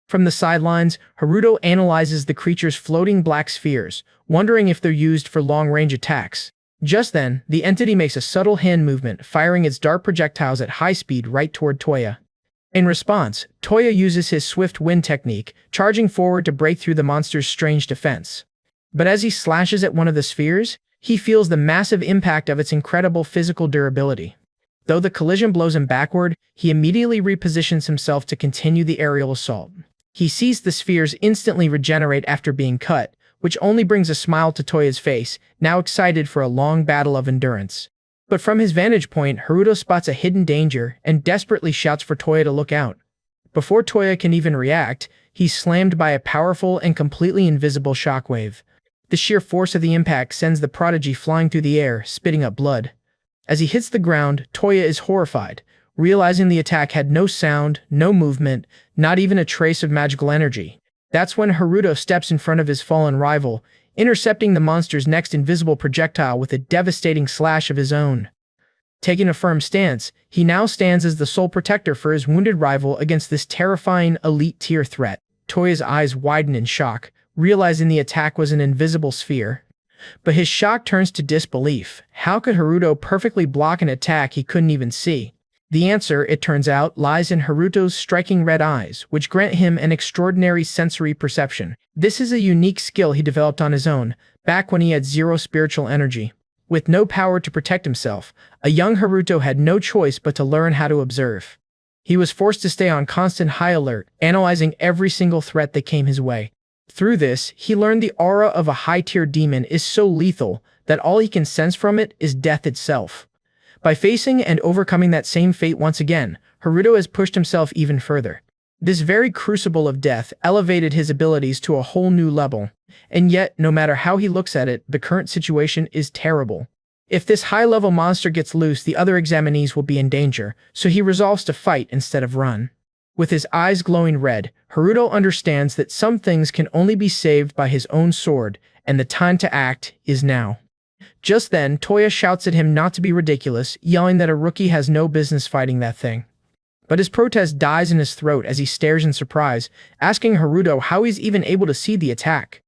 From the sidelines, Haruto analyzes the creature's floating black spheres, wondering if they're used for long-range attacks. Just then, the entity makes a subtle hand movement, firing its dark projectiles at high speed right toward Toya. In response, Toya uses his swift wind technique, charging forward to break through the monster's strange defense. But as he slashes at one of the spheres, he feels the massive impact of its incredible physical durability. Though the collision blows him backward, he immediately repositions himself to continue the aerial assault. He sees the spheres instantly regenerate after being cut, which only brings a smile to Toya's face, now excited for a long battle of endurance. But from his vantage point, Haruto spots a hidden danger and desperately shouts for Toya to look out. Before Toya can even react, he's slammed by a powerful and completely invisible shockwave. The sheer force of the impact sends the prodigy flying through the air, spitting up blood. As he hits the ground, Toya is horrified, realizing the attack had no sound, no movement, not even a trace of magical energy. That's when Haruto steps in front of his fallen rival, intercepting the monster's next invisible projectile with a devastating slash of his own. Taking a firm stance, he now stands as the sole protector for his wounded rival against this terrifying elite-tier threat. Toya's eyes widen in shock, realizing the attack was an invisible sphere. But his shock turns to disbelief. How could Haruto perfectly block an attack he couldn't even see? The answer, it turns out, lies in Haruto's striking red eyes, which grant him an extraordinary sensory perception. This is a unique skill he developed on his own, back when he had zero spiritual energy. With no power to protect himself, a young Haruto had no choice but to learn how to observe. He was forced to stay on constant high alert, analyzing every single threat that came his way. Through this, he learned the aura of a high-tier demon is so lethal that all he can sense from it is death itself. By facing and overcoming that same fate once again, Haruto has pushed himself even further. This very crucible of death elevated his abilities to a whole new level. And yet, no matter how he looks at it, the current situation is terrible. If this high-level monster gets loose, the other examinees will be in danger, so he resolves to fight instead of run. With his eyes glowing red, Haruto understands that some things can only be saved by his own sword, and the time to act is now. Just then, Toya shouts at him not to be ridiculous, yelling that a rookie has no business fighting that thing. but his protest dies in his throat as he stares in surprise, asking Haruto how he's even able to see the attack.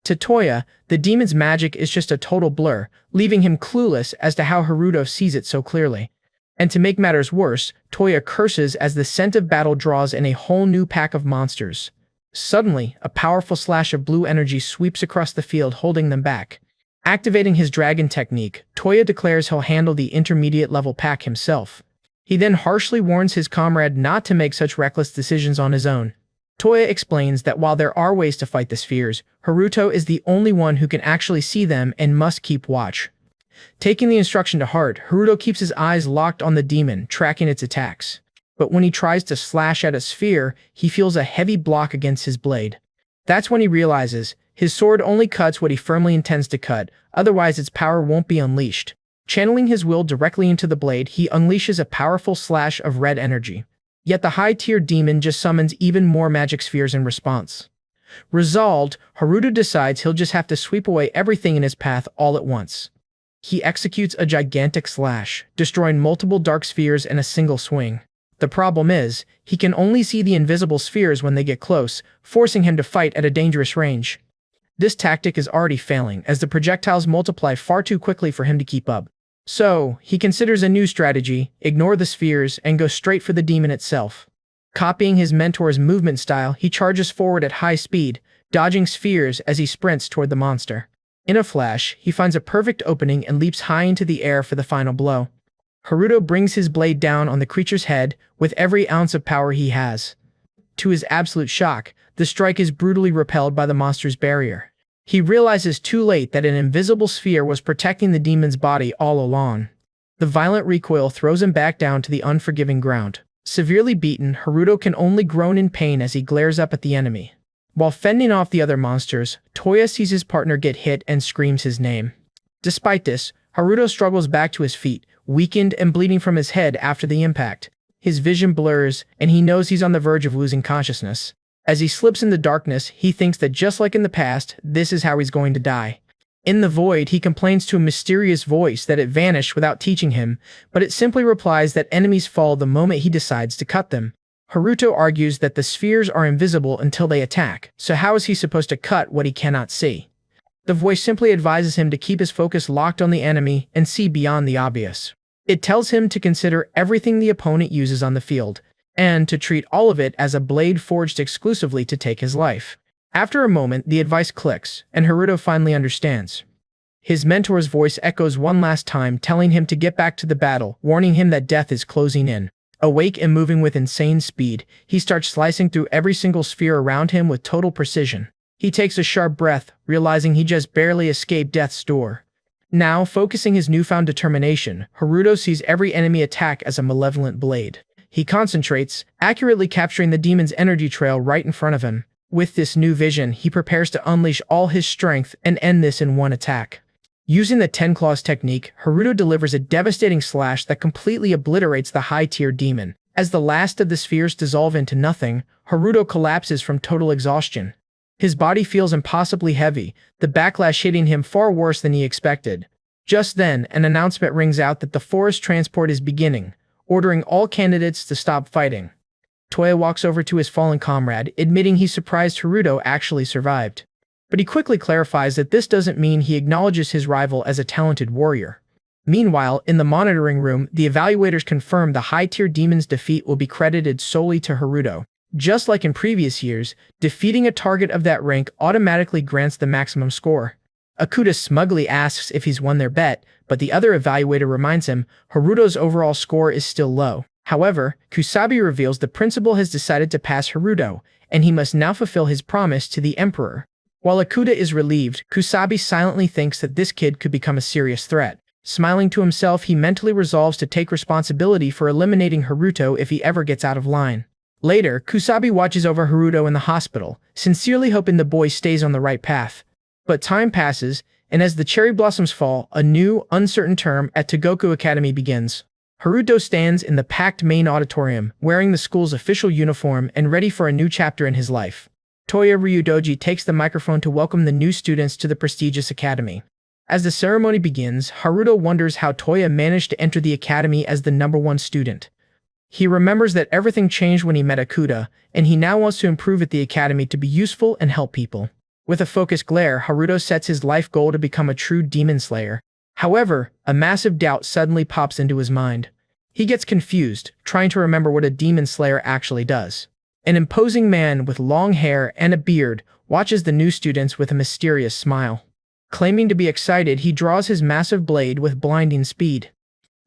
To Toya, the demon's magic is just a total blur, leaving him clueless as to how Haruto sees it so clearly. And to make matters worse, Toya curses as the scent of battle draws in a whole new pack of monsters. Suddenly, a powerful slash of blue energy sweeps across the field, holding them back. Activating his dragon technique, Toya declares he'll handle the intermediate level pack himself. He then harshly warns his comrade not to make such reckless decisions on his own. Toya explains that while there are ways to fight the spheres, Haruto is the only one who can actually see them and must keep watch. Taking the instruction to heart, Haruto keeps his eyes locked on the demon, tracking its attacks. But when he tries to slash at a sphere, he feels a heavy block against his blade. That's when he realizes his sword only cuts what he firmly intends to cut, otherwise its power won't be unleashed. Channeling his will directly into the blade, he unleashes a powerful slash of red energy. Yet the high-tier demon just summons even more magic spheres in response. Resolved, Haruto decides he'll just have to sweep away everything in his path all at once. He executes a gigantic slash, destroying multiple dark spheres in a single swing. The problem is, he can only see the invisible spheres when they get close, forcing him to fight at a dangerous range. This tactic is already failing, as the projectiles multiply far too quickly for him to keep up. So, he considers a new strategy: ignore the spheres and go straight for the demon itself. Copying his mentor's movement style, he charges forward at high speed, dodging spheres as he sprints toward the monster. In a flash, he finds a perfect opening and leaps high into the air for the final blow. Haruto brings his blade down on the creature's head with every ounce of power he has. To his absolute shock, the strike is brutally repelled by the monster's barrier. He realizes too late that an invisible sphere was protecting the demon's body all along. The violent recoil throws him back down to the unforgiving ground. Severely beaten, Haruto can only groan in pain as he glares up at the enemy. While fending off the other monsters, Toya sees his partner get hit and screams his name. Despite this, Haruto struggles back to his feet, weakened and bleeding from his head after the impact. His vision blurs, and he knows he's on the verge of losing consciousness. As he slips in the darkness, he thinks that just like in the past, this is how he's going to die. In the void, he complains to a mysterious voice that it vanished without teaching him, but it simply replies that enemies fall the moment he decides to cut them. Haruto argues that the spheres are invisible until they attack, so how is he supposed to cut what he cannot see? The voice simply advises him to keep his focus locked on the enemy and see beyond the obvious. It tells him to consider everything the opponent uses on the field, and to treat all of it as a blade forged exclusively to take his life. After a moment, the advice clicks, and Haruto finally understands. His mentor's voice echoes one last time, telling him to get back to the battle, warning him that death is closing in. Awake and moving with insane speed, he starts slicing through every single sphere around him with total precision. He takes a sharp breath, realizing he just barely escaped death's door. Now, focusing his newfound determination, Haruto sees every enemy attack as a malevolent blade. He concentrates, accurately capturing the demon's energy trail right in front of him. With this new vision, he prepares to unleash all his strength and end this in one attack. Using the 10 Claws technique, Haruto delivers a devastating slash that completely obliterates the high-tier demon. As the last of the spheres dissolve into nothing, Haruto collapses from total exhaustion. His body feels impossibly heavy, the backlash hitting him far worse than he expected. Just then, an announcement rings out that the forest transport is beginning, ordering all candidates to stop fighting. Toya walks over to his fallen comrade, admitting he's surprised Haruto actually survived. But he quickly clarifies that this doesn't mean he acknowledges his rival as a talented warrior. Meanwhile, in the monitoring room, the evaluators confirm the high-tier demon's defeat will be credited solely to Haruto. Just like in previous years, defeating a target of that rank automatically grants the maximum score. Akuta smugly asks if he's won their bet, but the other evaluator reminds him Haruto's overall score is still low. However, Kusabi reveals the principal has decided to pass Haruto, and he must now fulfill his promise to the Emperor. While Akuta is relieved, Kusabi silently thinks that this kid could become a serious threat. Smiling to himself, he mentally resolves to take responsibility for eliminating Haruto if he ever gets out of line. Later, Kusabi watches over Haruto in the hospital, sincerely hoping the boy stays on the right path. But time passes, and as the cherry blossoms fall, a new, uncertain term at Togoku Academy begins. Haruto stands in the packed main auditorium, wearing the school's official uniform and ready for a new chapter in his life. Toya Ryudoji takes the microphone to welcome the new students to the prestigious academy. As the ceremony begins, Haruto wonders how Toya managed to enter the academy as the #1 student. He remembers that everything changed when he met Akuta, and he now wants to improve at the academy to be useful and help people. With a focused glare, Haruto sets his life goal to become a true demon slayer. However, a massive doubt suddenly pops into his mind. He gets confused, trying to remember what a demon slayer actually does. An imposing man with long hair and a beard watches the new students with a mysterious smile. Claiming to be excited, he draws his massive blade with blinding speed.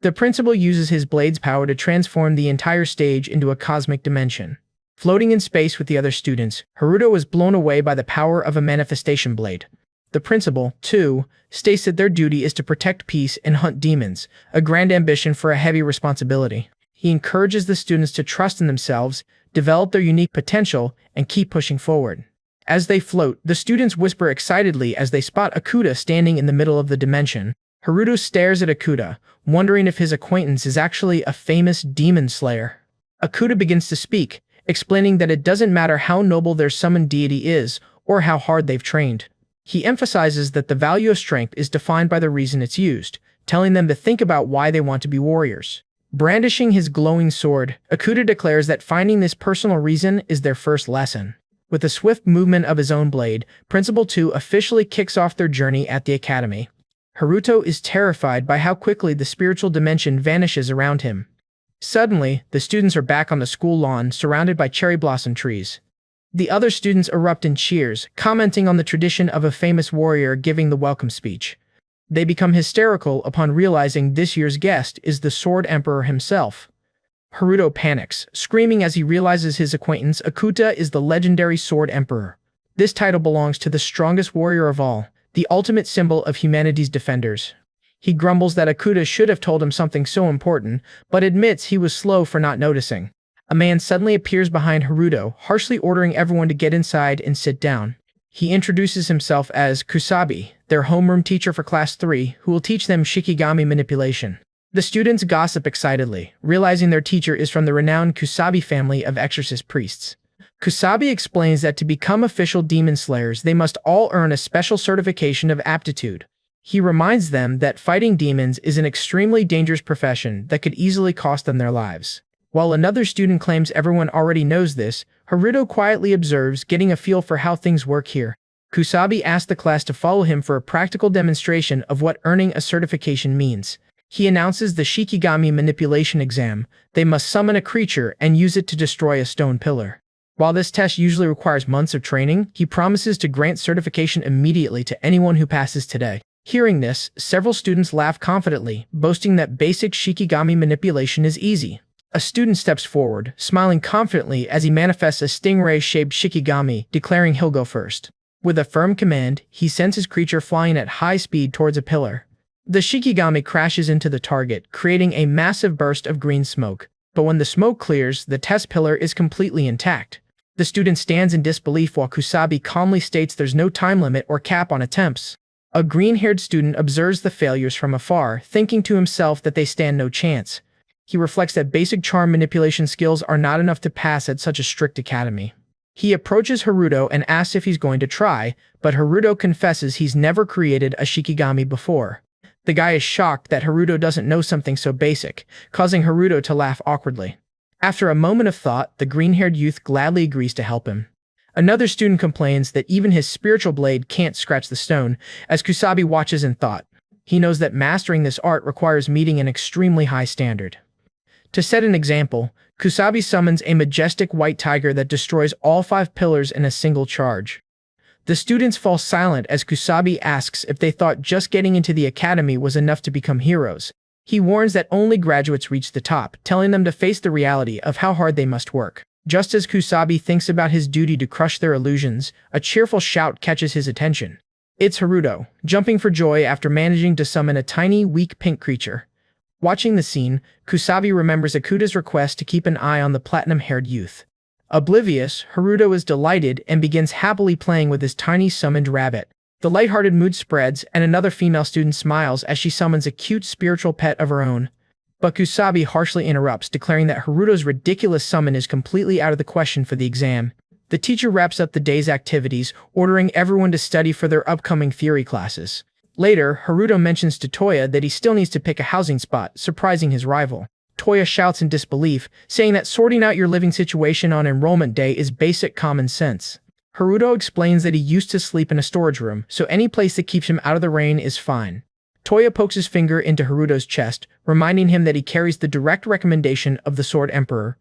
The principal uses his blade's power to transform the entire stage into a cosmic dimension. Floating in space with the other students, Haruto is blown away by the power of a manifestation blade. The principal, too, states that their duty is to protect peace and hunt demons, a grand ambition for a heavy responsibility. He encourages the students to trust in themselves, develop their unique potential, and keep pushing forward. As they float, the students whisper excitedly as they spot Akuta standing in the middle of the dimension. Haruto stares at Akuta, wondering if his acquaintance is actually a famous demon slayer. Akuta begins to speak, explaining that it doesn't matter how noble their summoned deity is or how hard they've trained. He emphasizes that the value of strength is defined by the reason it's used, telling them to think about why they want to be warriors. Brandishing his glowing sword, Akuta declares that finding this personal reason is their first lesson. With a swift movement of his own blade, Principal 2 officially kicks off their journey at the academy. Haruto is terrified by how quickly the spiritual dimension vanishes around him. Suddenly, the students are back on the school lawn, surrounded by cherry blossom trees. The other students erupt in cheers, commenting on the tradition of a famous warrior giving the welcome speech. They become hysterical upon realizing this year's guest is the Sword Emperor himself. Haruto panics, screaming as he realizes his acquaintance Akuta is the legendary Sword Emperor. This title belongs to the strongest warrior of all, the ultimate symbol of humanity's defenders. He grumbles that Akuta should have told him something so important, but admits he was slow for not noticing. A man suddenly appears behind Haruto, harshly ordering everyone to get inside and sit down. He introduces himself as Kusabi, their homeroom teacher for Class 3, who will teach them Shikigami manipulation. The students gossip excitedly, realizing their teacher is from the renowned Kusabi family of exorcist priests. Kusabi explains that to become official demon slayers, they must all earn a special certification of aptitude. He reminds them that fighting demons is an extremely dangerous profession that could easily cost them their lives. While another student claims everyone already knows this, Haruto quietly observes, getting a feel for how things work here. Kusabi asks the class to follow him for a practical demonstration of what earning a certification means. He announces the Shikigami manipulation exam. They must summon a creature and use it to destroy a stone pillar. While this test usually requires months of training, he promises to grant certification immediately to anyone who passes today. Hearing this, several students laugh confidently, boasting that basic Shikigami manipulation is easy. A student steps forward, smiling confidently as he manifests a stingray-shaped Shikigami, declaring he'll go first. With a firm command, he sends his creature flying at high speed towards a pillar. The Shikigami crashes into the target, creating a massive burst of green smoke. But when the smoke clears, the test pillar is completely intact. The student stands in disbelief while Kusabi calmly states there's no time limit or cap on attempts. A green-haired student observes the failures from afar, thinking to himself that they stand no chance. He reflects that basic charm manipulation skills are not enough to pass at such a strict academy. He approaches Haruto and asks if he's going to try, but Haruto confesses he's never created a Shikigami before. The guy is shocked that Haruto doesn't know something so basic, causing Haruto to laugh awkwardly. After a moment of thought, the green-haired youth gladly agrees to help him. Another student complains that even his spiritual blade can't scratch the stone, as Kusabi watches in thought. He knows that mastering this art requires meeting an extremely high standard. To set an example, Kusabi summons a majestic white tiger that destroys all 5 pillars in a single charge. The students fall silent as Kusabi asks if they thought just getting into the academy was enough to become heroes. He warns that only graduates reach the top, telling them to face the reality of how hard they must work. Just as Kusabi thinks about his duty to crush their illusions, a cheerful shout catches his attention. It's Haruto, jumping for joy after managing to summon a tiny, weak pink creature. Watching the scene, Kusabi remembers Akuta's request to keep an eye on the platinum-haired youth. Oblivious, Haruto is delighted and begins happily playing with his tiny summoned rabbit. The lighthearted mood spreads, and another female student smiles as she summons a cute spiritual pet of her own. But Kusabi harshly interrupts, declaring that Haruto's ridiculous summon is completely out of the question for the exam. The teacher wraps up the day's activities, ordering everyone to study for their upcoming theory classes. Later, Haruto mentions to Toya that he still needs to pick a housing spot, surprising his rival. Toya shouts in disbelief, saying that sorting out your living situation on enrollment day is basic common sense. Haruto explains that he used to sleep in a storage room, so any place that keeps him out of the rain is fine. Toya pokes his finger into Haruto's chest, reminding him that he carries the direct recommendation of the Sword Emperor.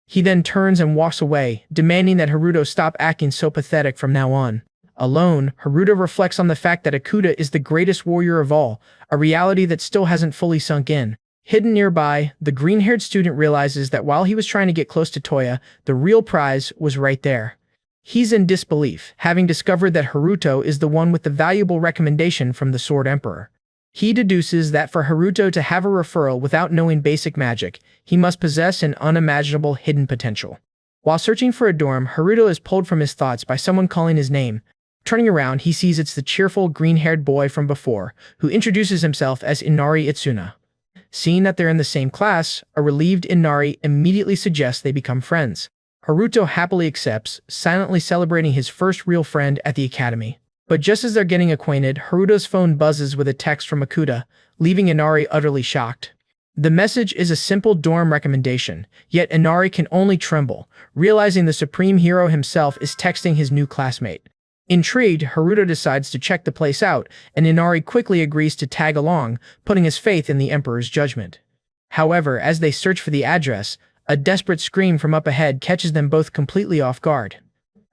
He then turns and walks away, demanding that Haruto stop acting so pathetic from now on. Alone, Haruto reflects on the fact that Akuta is the greatest warrior of all, a reality that still hasn't fully sunk in. Hidden nearby, the green-haired student realizes that while he was trying to get close to Toya, the real prize was right there. He's in disbelief, having discovered that Haruto is the one with the valuable recommendation from the Sword Emperor. He deduces that for Haruto to have a referral without knowing basic magic, he must possess an unimaginable hidden potential. While searching for a dorm, Haruto is pulled from his thoughts by someone calling his name. Turning around, he sees it's the cheerful, green-haired boy from before, who introduces himself as Inari Itsuna. Seeing that they're in the same class, a relieved Inari immediately suggests they become friends. Haruto happily accepts, silently celebrating his first real friend at the academy. But just as they're getting acquainted, Haruto's phone buzzes with a text from Akuta, leaving Inari utterly shocked. The message is a simple dorm recommendation, yet Inari can only tremble, realizing the supreme hero himself is texting his new classmate. Intrigued, Haruto decides to check the place out, and Inari quickly agrees to tag along, putting his faith in the Emperor's judgment. However, as they search for the address, a desperate scream from up ahead catches them both completely off guard.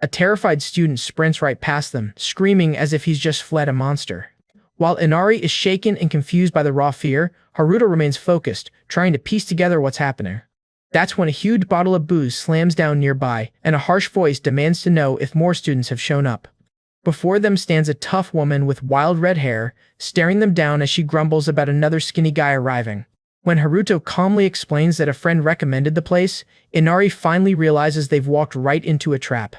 A terrified student sprints right past them, screaming as if he's just fled a monster. While Inari is shaken and confused by the raw fear, Haruto remains focused, trying to piece together what's happening. That's when a huge bottle of booze slams down nearby, and a harsh voice demands to know if more students have shown up. Before them stands a tough woman with wild red hair, staring them down as she grumbles about another skinny guy arriving. When Haruto calmly explains that a friend recommended the place, Inari finally realizes they've walked right into a trap.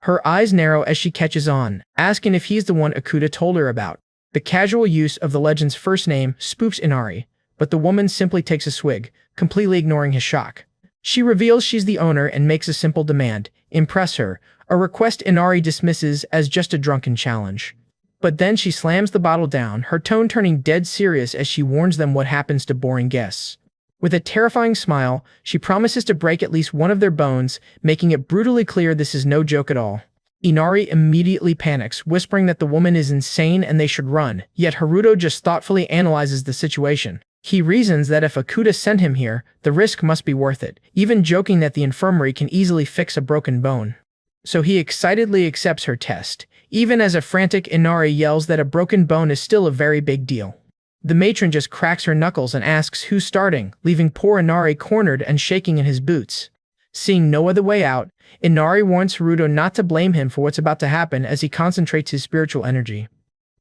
Her eyes narrow as she catches on, asking if he's the one Akuta told her about. The casual use of the legend's first name spooks Inari, but the woman simply takes a swig, completely ignoring his shock. She reveals she's the owner and makes a simple demand: impress her, a request Inari dismisses as just a drunken challenge. But then she slams the bottle down, her tone turning dead serious as she warns them what happens to boring guests. With a terrifying smile, she promises to break at least one of their bones, making it brutally clear this is no joke at all. Inari immediately panics, whispering that the woman is insane and they should run, yet Haruto just thoughtfully analyzes the situation. He reasons that if Akuta sent him here, the risk must be worth it, even joking that the infirmary can easily fix a broken bone. So he excitedly accepts her test, even as a frantic Inari yells that a broken bone is still a very big deal. The matron just cracks her knuckles and asks who's starting, leaving poor Inari cornered and shaking in his boots. Seeing no other way out, Inari warns Haruto not to blame him for what's about to happen as he concentrates his spiritual energy.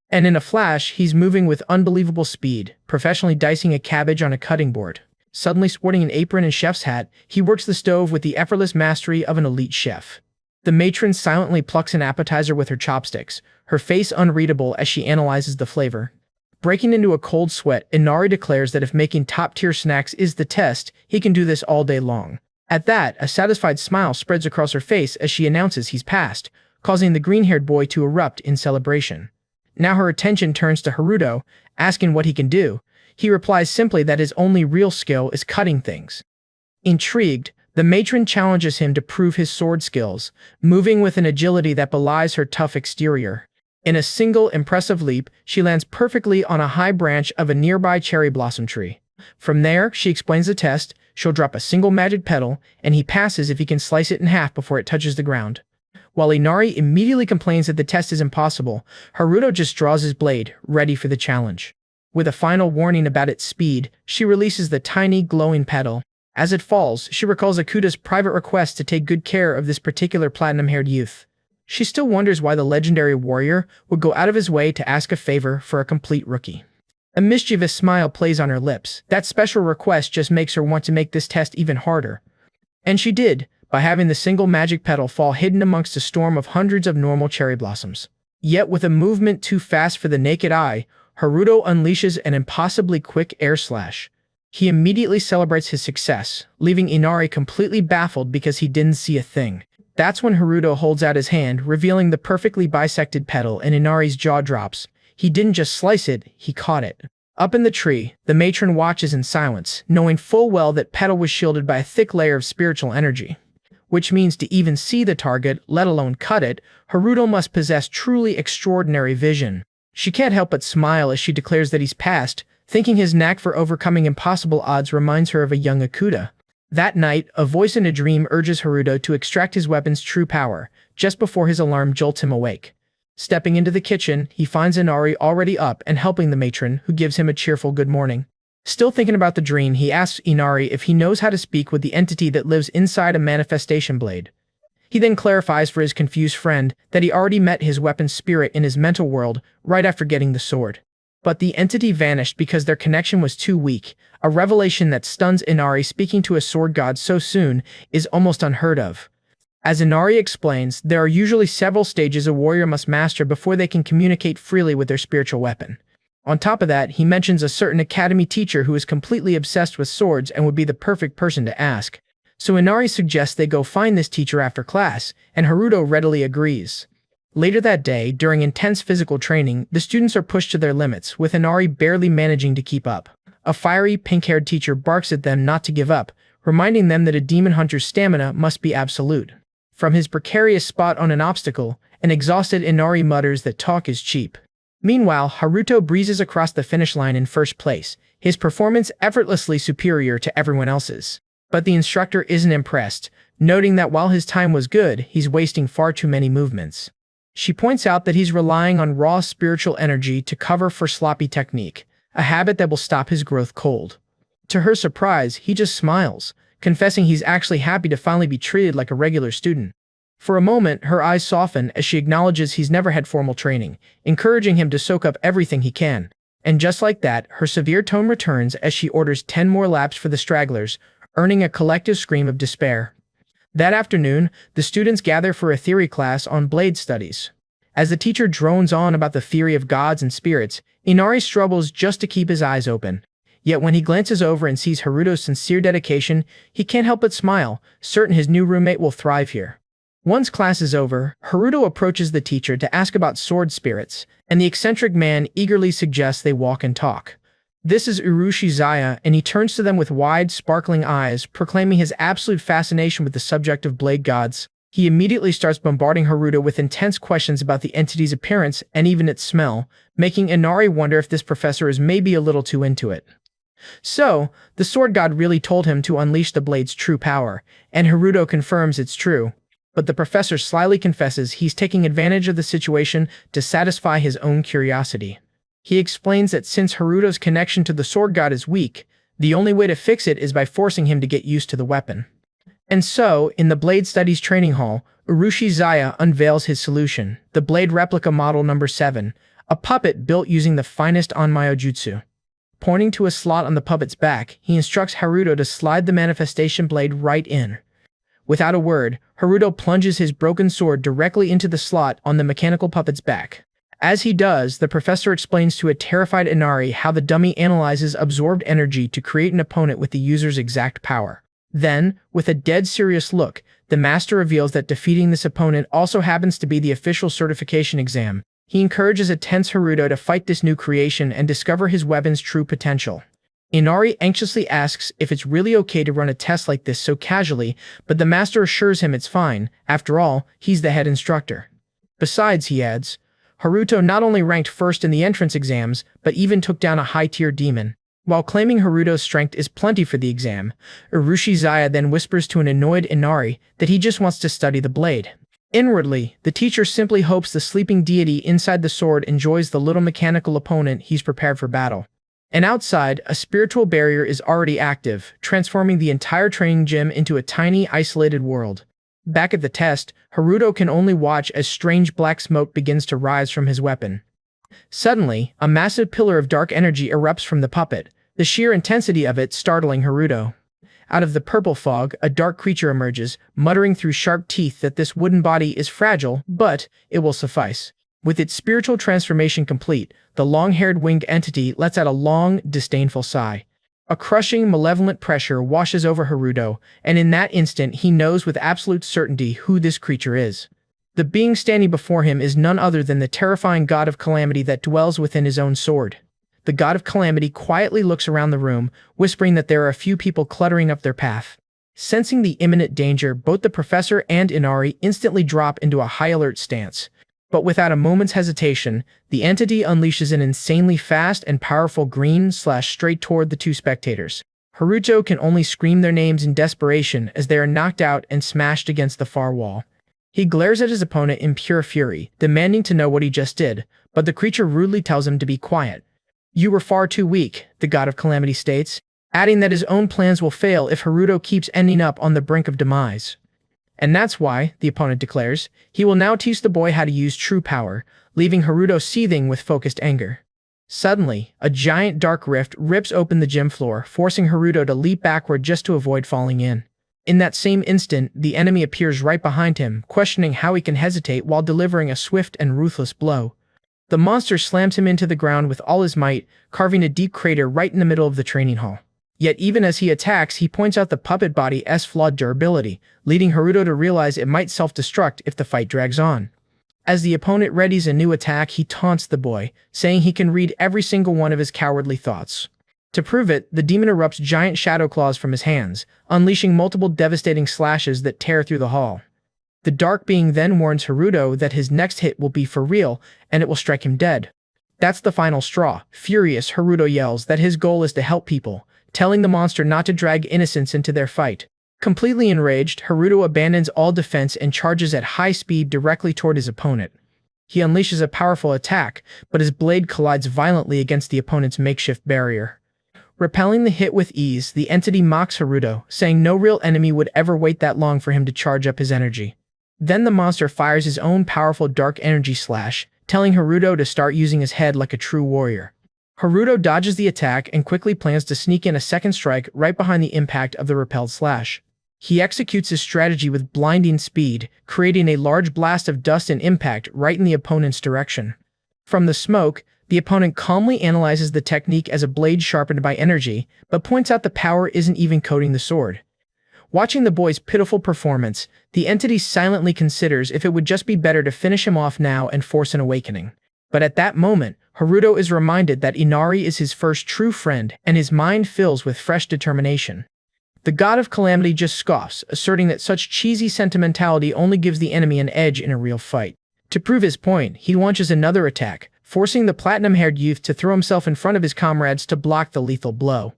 And in a flash, he's moving with unbelievable speed, professionally dicing a cabbage on a cutting board. Suddenly sporting an apron and chef's hat, he works the stove with the effortless mastery of an elite chef. The matron silently plucks an appetizer with her chopsticks, her face unreadable as she analyzes the flavor. Breaking into a cold sweat, Inari declares that if making top-tier snacks is the test, he can do this all day long. At that, a satisfied smile spreads across her face as she announces he's passed, causing the green-haired boy to erupt in celebration. Now her attention turns to Haruto, asking what he can do. He replies simply that his only real skill is cutting things. Intrigued, the matron challenges him to prove his sword skills, moving with an agility that belies her tough exterior. In a single impressive leap, she lands perfectly on a high branch of a nearby cherry blossom tree. From there, she explains the test. She'll drop a single magic petal, and he passes if he can slice it in half before it touches the ground. While Inari immediately complains that the test is impossible, Haruto just draws his blade, ready for the challenge. With a final warning about its speed, she releases the tiny, glowing petal. As it falls, she recalls Akuta's private request to take good care of this particular platinum-haired youth. She still wonders why the legendary warrior would go out of his way to ask a favor for a complete rookie. A mischievous smile plays on her lips. That special request just makes her want to make this test even harder. And she did, by having the single magic petal fall hidden amongst a storm of hundreds of normal cherry blossoms. Yet with a movement too fast for the naked eye, Haruto unleashes an impossibly quick air slash. He immediately celebrates his success, leaving Inari completely baffled because he didn't see a thing. That's when Haruto holds out his hand, revealing the perfectly bisected petal, and Inari's jaw drops. He didn't just slice it, he caught it. Up in the tree, the matron watches in silence, knowing full well that Petal was shielded by a thick layer of spiritual energy. Which means to even see the target, let alone cut it, Haruto must possess truly extraordinary vision. She can't help but smile as she declares that he's passed, thinking his knack for overcoming impossible odds reminds her of a young Akuta. That night, a voice in a dream urges Haruto to extract his weapon's true power, just before his alarm jolts him awake. Stepping into the kitchen, he finds Inari already up and helping the matron, who gives him a cheerful good morning. Still thinking about the dream, he asks Inari if he knows how to speak with the entity that lives inside a manifestation blade. He then clarifies for his confused friend that he already met his weapon's spirit in his mental world right after getting the sword. But the entity vanished because their connection was too weak, a revelation that stuns Inari. Speaking to a sword god so soon is almost unheard of. As Inari explains, there are usually several stages a warrior must master before they can communicate freely with their spiritual weapon. On top of that, he mentions a certain academy teacher who is completely obsessed with swords and would be the perfect person to ask. So Inari suggests they go find this teacher after class, and Haruto readily agrees. Later that day, during intense physical training, the students are pushed to their limits, with Inari barely managing to keep up. A fiery, pink-haired teacher barks at them not to give up, reminding them that a demon hunter's stamina must be absolute. From his precarious spot on an obstacle, an exhausted Inari mutters that talk is cheap. Meanwhile, Haruto breezes across the finish line in first place, his performance effortlessly superior to everyone else's. But the instructor isn't impressed, noting that while his time was good, he's wasting far too many movements. She points out that he's relying on raw spiritual energy to cover for sloppy technique, a habit that will stop his growth cold. To her surprise, he just smiles, confessing he's actually happy to finally be treated like a regular student. For a moment, her eyes soften as she acknowledges he's never had formal training, encouraging him to soak up everything he can. And just like that, her severe tone returns as she orders 10 more laps for the stragglers, earning a collective scream of despair. That afternoon, the students gather for a theory class on blade studies. As the teacher drones on about the theory of gods and spirits, Inari struggles just to keep his eyes open. Yet when he glances over and sees Haruto's sincere dedication, he can't help but smile, certain his new roommate will thrive here. Once class is over, Haruto approaches the teacher to ask about sword spirits, and the eccentric man eagerly suggests they walk and talk. This is Urushi Zaya, and he turns to them with wide, sparkling eyes, proclaiming his absolute fascination with the subject of blade gods. He immediately starts bombarding Haruto with intense questions about the entity's appearance and even its smell, making Inari wonder if this professor is maybe a little too into it. So, the sword god really told him to unleash the blade's true power, and Haruto confirms it's true. But the professor slyly confesses he's taking advantage of the situation to satisfy his own curiosity. He explains that since Haruto's connection to the sword god is weak, the only way to fix it is by forcing him to get used to the weapon. And so, in the Blade Studies training hall, Urushi Zaya unveils his solution, the Blade Replica Model No. 7, a puppet built using the finest Onmyo Jutsu. Pointing to a slot on the puppet's back, he instructs Haruto to slide the manifestation blade right in. Without a word, Haruto plunges his broken sword directly into the slot on the mechanical puppet's back. As he does, the professor explains to a terrified Inari how the dummy analyzes absorbed energy to create an opponent with the user's exact power. Then, with a dead serious look, the master reveals that defeating this opponent also happens to be the official certification exam. He encourages a tense Haruto to fight this new creation and discover his weapon's true potential. Inari anxiously asks if it's really okay to run a test like this so casually, but the master assures him it's fine. After all, he's the head instructor. Besides, he adds, Haruto not only ranked first in the entrance exams, but even took down a high-tier demon. While claiming Haruto's strength is plenty for the exam, Urushi Zaya then whispers to an annoyed Inari that he just wants to study the blade. Inwardly, the teacher simply hopes the sleeping deity inside the sword enjoys the little mechanical opponent he's prepared for battle. And outside, a spiritual barrier is already active, transforming the entire training gym into a tiny, isolated world. Back at the test, Haruto can only watch as strange black smoke begins to rise from his weapon. Suddenly, a massive pillar of dark energy erupts from the puppet, the sheer intensity of it startling Haruto. Out of the purple fog, a dark creature emerges, muttering through sharp teeth that this wooden body is fragile, but it will suffice. With its spiritual transformation complete, the long-haired winged entity lets out a long, disdainful sigh. A crushing, malevolent pressure washes over Haruto, and in that instant he knows with absolute certainty who this creature is. The being standing before him is none other than the terrifying god of Calamity that dwells within his own sword. the god of Calamity quietly looks around the room, whispering that there are a few people cluttering up their path. Sensing the imminent danger, both the professor and Inari instantly drop into a high-alert stance. But without a moment's hesitation, the entity unleashes an insanely fast and powerful green slash straight toward the two spectators. Haruto can only scream their names in desperation as they are knocked out and smashed against the far wall. He glares at his opponent in pure fury, demanding to know what he just did, but the creature rudely tells him to be quiet. "You were far too weak," the god of Calamity states, adding that his own plans will fail if Haruto keeps ending up on the brink of demise. And that's why, the opponent declares, he will now teach the boy how to use true power, leaving Haruto seething with focused anger. Suddenly, a giant dark rift rips open the gym floor, forcing Haruto to leap backward just to avoid falling in. In that same instant, the enemy appears right behind him, questioning how he can hesitate while delivering a swift and ruthless blow. The monster slams him into the ground with all his might, carving a deep crater right in the middle of the training hall. Yet even as he attacks, he points out the puppet body's flawed durability, leading Haruto to realize it might self-destruct if the fight drags on. As the opponent readies a new attack, he taunts the boy, saying he can read every single one of his cowardly thoughts. To prove it, the demon erupts giant shadow claws from his hands, unleashing multiple devastating slashes that tear through the hall. The dark being then warns Haruto that his next hit will be for real, and it will strike him dead. That's the final straw. Furious, Haruto yells that his goal is to help people, telling the monster not to drag innocents into their fight. Completely enraged, Haruto abandons all defense and charges at high speed directly toward his opponent. He unleashes a powerful attack, but his blade collides violently against the opponent's makeshift barrier. Repelling the hit with ease, the entity mocks Haruto, saying no real enemy would ever wait that long for him to charge up his energy. Then the monster fires his own powerful dark energy slash, telling Haruto to start using his head like a true warrior. Haruto dodges the attack and quickly plans to sneak in a second strike right behind the impact of the repelled slash. He executes his strategy with blinding speed, creating a large blast of dust and impact right in the opponent's direction. From the smoke, the opponent calmly analyzes the technique as a blade sharpened by energy, but points out the power isn't even coating the sword. Watching the boy's pitiful performance, the entity silently considers if it would just be better to finish him off now and force an awakening. But at that moment, Haruto is reminded that Inari is his first true friend, and his mind fills with fresh determination. The god of Calamity just scoffs, asserting that such cheesy sentimentality only gives the enemy an edge in a real fight. To prove his point, he launches another attack, forcing the platinum-haired youth to throw himself in front of his comrades to block the lethal blow.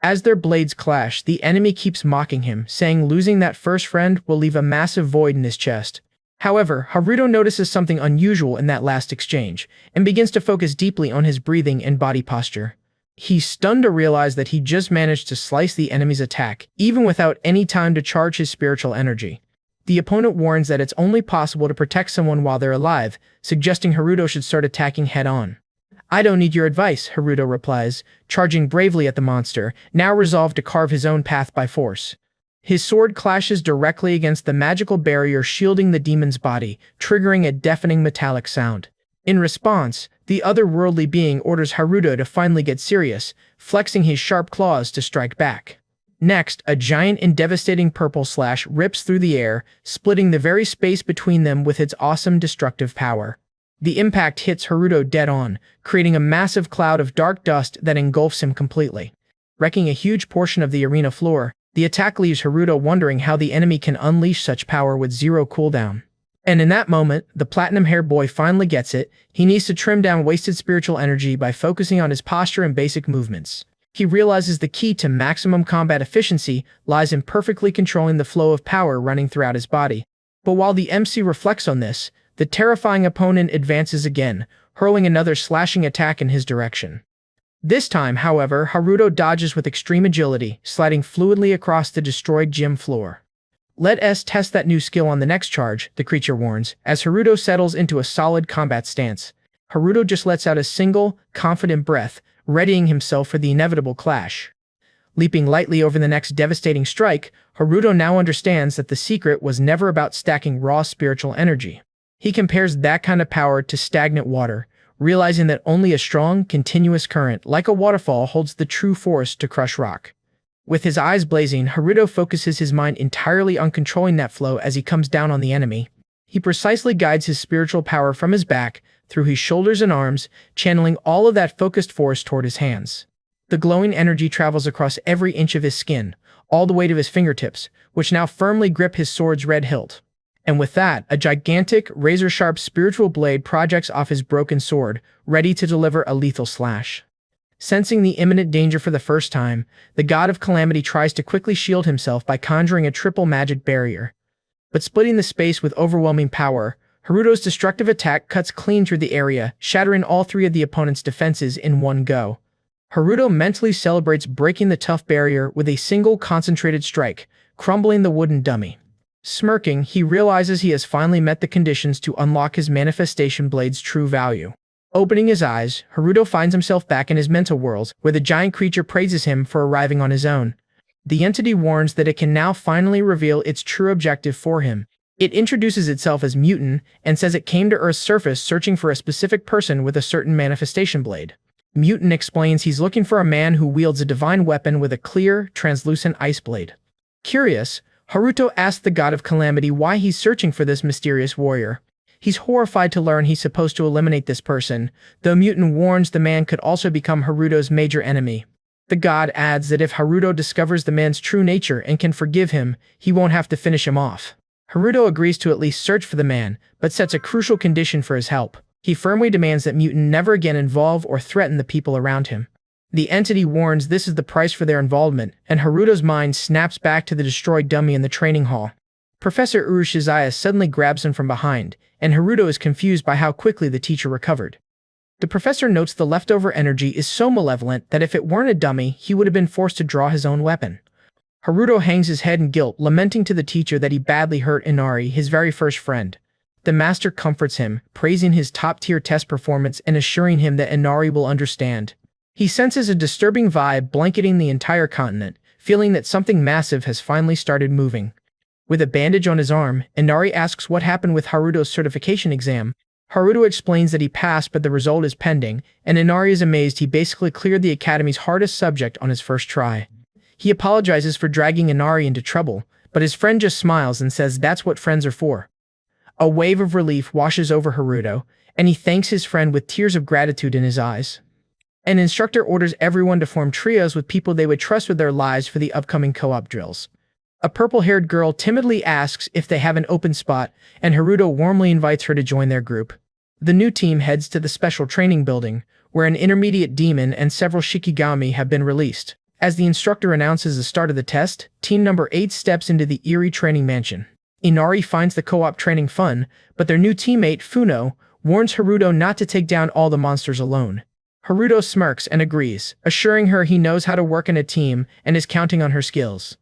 As their blades clash, the enemy keeps mocking him, saying losing that first friend will leave a massive void in his chest. However, Haruto notices something unusual in that last exchange, and begins to focus deeply on his breathing and body posture. He's stunned to realize that he just managed to slice the enemy's attack, even without any time to charge his spiritual energy. The opponent warns that it's only possible to protect someone while they're alive, suggesting Haruto should start attacking head-on. "I don't need your advice," Haruto replies, charging bravely at the monster, now resolved to carve his own path by force. His sword clashes directly against the magical barrier shielding the demon's body, triggering a deafening metallic sound. In response, the otherworldly being orders Haruto to finally get serious, flexing his sharp claws to strike back. Next, a giant and devastating purple slash rips through the air, splitting the very space between them with its awesome destructive power. The impact hits Haruto dead on, creating a massive cloud of dark dust that engulfs him completely. Wrecking a huge portion of the arena floor, the attack leaves Haruto wondering how the enemy can unleash such power with zero cooldown. And in that moment, the platinum-haired boy finally gets it. He needs to trim down wasted spiritual energy by focusing on his posture and basic movements. He realizes the key to maximum combat efficiency lies in perfectly controlling the flow of power running throughout his body. But while the MC reflects on this, the terrifying opponent advances again, hurling another slashing attack in his direction. This time, however, Haruto dodges with extreme agility, sliding fluidly across the destroyed gym floor. "Let us test that new skill on the next charge," the creature warns, as Haruto settles into a solid combat stance. Haruto just lets out a single, confident breath, readying himself for the inevitable clash. Leaping lightly over the next devastating strike, Haruto now understands that the secret was never about stacking raw spiritual energy. He compares that kind of power to stagnant water, realizing that only a strong, continuous current, like a waterfall, holds the true force to crush rock. With his eyes blazing, Haruto focuses his mind entirely on controlling that flow as he comes down on the enemy. He precisely guides his spiritual power from his back, through his shoulders and arms, channeling all of that focused force toward his hands. The glowing energy travels across every inch of his skin, all the way to his fingertips, which now firmly grip his sword's red hilt. And with that, a gigantic, razor-sharp spiritual blade projects off his broken sword, ready to deliver a lethal slash. Sensing the imminent danger for the first time, the god of Calamity tries to quickly shield himself by conjuring a triple magic barrier. But splitting the space with overwhelming power, Haruto's destructive attack cuts clean through the area, shattering all three of the opponent's defenses in one go. Haruto mentally celebrates breaking the tough barrier with a single concentrated strike, crumbling the wooden dummy. Smirking, he realizes he has finally met the conditions to unlock his manifestation blade's true value. Opening his eyes, Haruto finds himself back in his mental world, where the giant creature praises him for arriving on his own. The entity warns that it can now finally reveal its true objective for him. It introduces itself as Mutant and says it came to Earth's surface searching for a specific person with a certain manifestation blade. Mutant explains he's looking for a man who wields a divine weapon with a clear, translucent ice blade. Curious, Haruto asks the god of Calamity why he's searching for this mysterious warrior. He's horrified to learn he's supposed to eliminate this person, though Mutant warns the man could also become Haruto's major enemy. The god adds that if Haruto discovers the man's true nature and can forgive him, he won't have to finish him off. Haruto agrees to at least search for the man, but sets a crucial condition for his help. He firmly demands that Mutant never again involve or threaten the people around him. The entity warns this is the price for their involvement, and Haruto's mind snaps back to the destroyed dummy in the training hall. Professor Urushizuya suddenly grabs him from behind, and Haruto is confused by how quickly the teacher recovered. The professor notes the leftover energy is so malevolent that if it weren't a dummy, he would have been forced to draw his own weapon. Haruto hangs his head in guilt, lamenting to the teacher that he badly hurt Inari, his very first friend. The master comforts him, praising his top-tier test performance and assuring him that Inari will understand. He senses a disturbing vibe blanketing the entire continent, feeling that something massive has finally started moving. With a bandage on his arm, Inari asks what happened with Haruto's certification exam. Haruto explains that he passed but the result is pending, and Inari is amazed he basically cleared the academy's hardest subject on his first try. He apologizes for dragging Inari into trouble, but his friend just smiles and says that's what friends are for. A wave of relief washes over Haruto, and he thanks his friend with tears of gratitude in his eyes. An instructor orders everyone to form trios with people they would trust with their lives for the upcoming co-op drills. A purple-haired girl timidly asks if they have an open spot, and Haruto warmly invites her to join their group. The new team heads to the special training building, where an intermediate demon and several Shikigami have been released. As the instructor announces the start of the test, team number 8 steps into the eerie training mansion. Inari finds the co-op training fun, but their new teammate, Funo, warns Haruto not to take down all the monsters alone. Haruto smirks and agrees, assuring her he knows how to work in a team and is counting on her skills.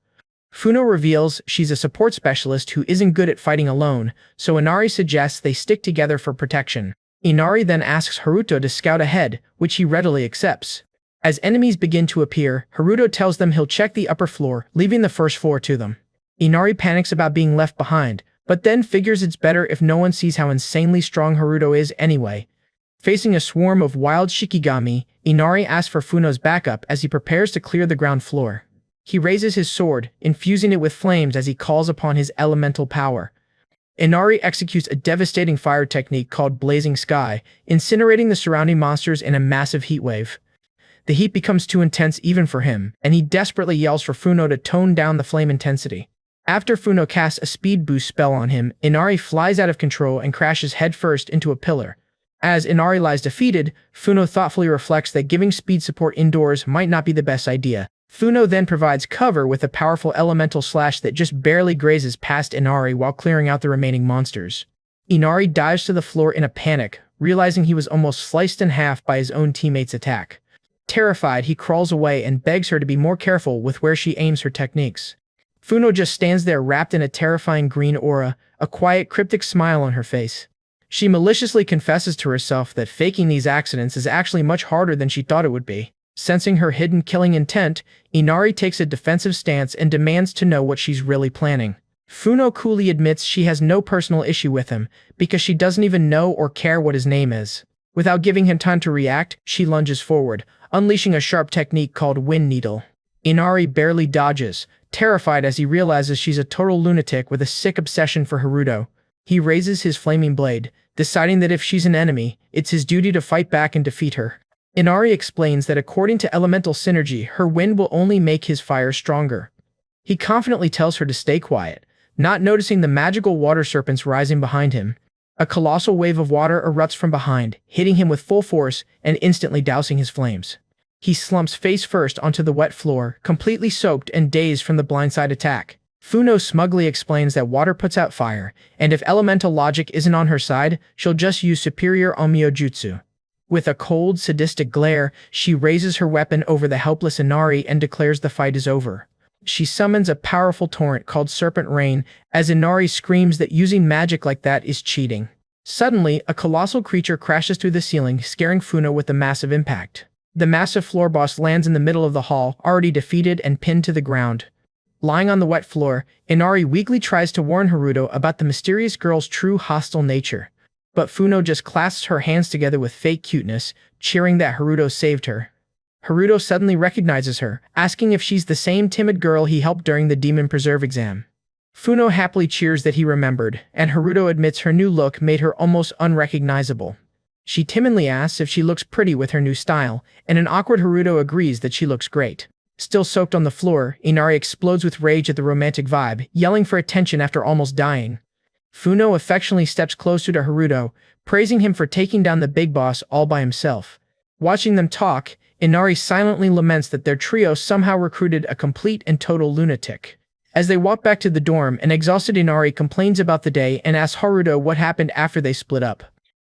Funo reveals she's a support specialist who isn't good at fighting alone, so Inari suggests they stick together for protection. Inari then asks Haruto to scout ahead, which he readily accepts. As enemies begin to appear, Haruto tells them he'll check the upper floor, leaving the first floor to them. Inari panics about being left behind, but then figures it's better if no one sees how insanely strong Haruto is anyway. Facing a swarm of wild Shikigami, Inari asks for Funo's backup as he prepares to clear the ground floor. He raises his sword, infusing it with flames as he calls upon his elemental power. Inari executes a devastating fire technique called Blazing Sky, incinerating the surrounding monsters in a massive heatwave. The heat becomes too intense even for him, and he desperately yells for Funo to tone down the flame intensity. After Funo casts a speed boost spell on him, Inari flies out of control and crashes headfirst into a pillar. As Inari lies defeated, Funo thoughtfully reflects that giving speed support indoors might not be the best idea. Funo then provides cover with a powerful elemental slash that just barely grazes past Inari while clearing out the remaining monsters. Inari dives to the floor in a panic, realizing he was almost sliced in half by his own teammate's attack. Terrified, he crawls away and begs her to be more careful with where she aims her techniques. Funo just stands there wrapped in a terrifying green aura, a quiet, cryptic smile on her face. She maliciously confesses to herself that faking these accidents is actually much harder than she thought it would be. Sensing her hidden killing intent, Inari takes a defensive stance and demands to know what she's really planning. Funo coolly admits she has no personal issue with him, because she doesn't even know or care what his name is. Without giving him time to react, she lunges forward, unleashing a sharp technique called Wind Needle. Inari barely dodges, terrified as he realizes she's a total lunatic with a sick obsession for Haruto. He raises his flaming blade, deciding that if she's an enemy, it's his duty to fight back and defeat her. Inari explains that according to elemental synergy, her wind will only make his fire stronger. He confidently tells her to stay quiet, not noticing the magical water serpents rising behind him. A colossal wave of water erupts from behind, hitting him with full force and instantly dousing his flames. He slumps face first onto the wet floor, completely soaked and dazed from the blindside attack. Funo smugly explains that water puts out fire, and if elemental logic isn't on her side, she'll just use superior Onmyo Jutsu. With a cold, sadistic glare, she raises her weapon over the helpless Inari and declares the fight is over. She summons a powerful torrent called Serpent Rain, as Inari screams that using magic like that is cheating. Suddenly, a colossal creature crashes through the ceiling, scaring Funo with a massive impact. The massive floor boss lands in the middle of the hall, already defeated and pinned to the ground. Lying on the wet floor, Inari weakly tries to warn Haruto about the mysterious girl's true hostile nature. But Funo just clasps her hands together with fake cuteness, cheering that Haruto saved her. Haruto suddenly recognizes her, asking if she's the same timid girl he helped during the Demon Preserve exam. Funo happily cheers that he remembered, and Haruto admits her new look made her almost unrecognizable. She timidly asks if she looks pretty with her new style, and an awkward Haruto agrees that she looks great. Still soaked on the floor, Inari explodes with rage at the romantic vibe, yelling for attention after almost dying. Funo affectionately steps closer to Haruto, praising him for taking down the big boss all by himself. Watching them talk, Inari silently laments that their trio somehow recruited a complete and total lunatic. As they walk back to the dorm, an exhausted Inari complains about the day and asks Haruto what happened after they split up.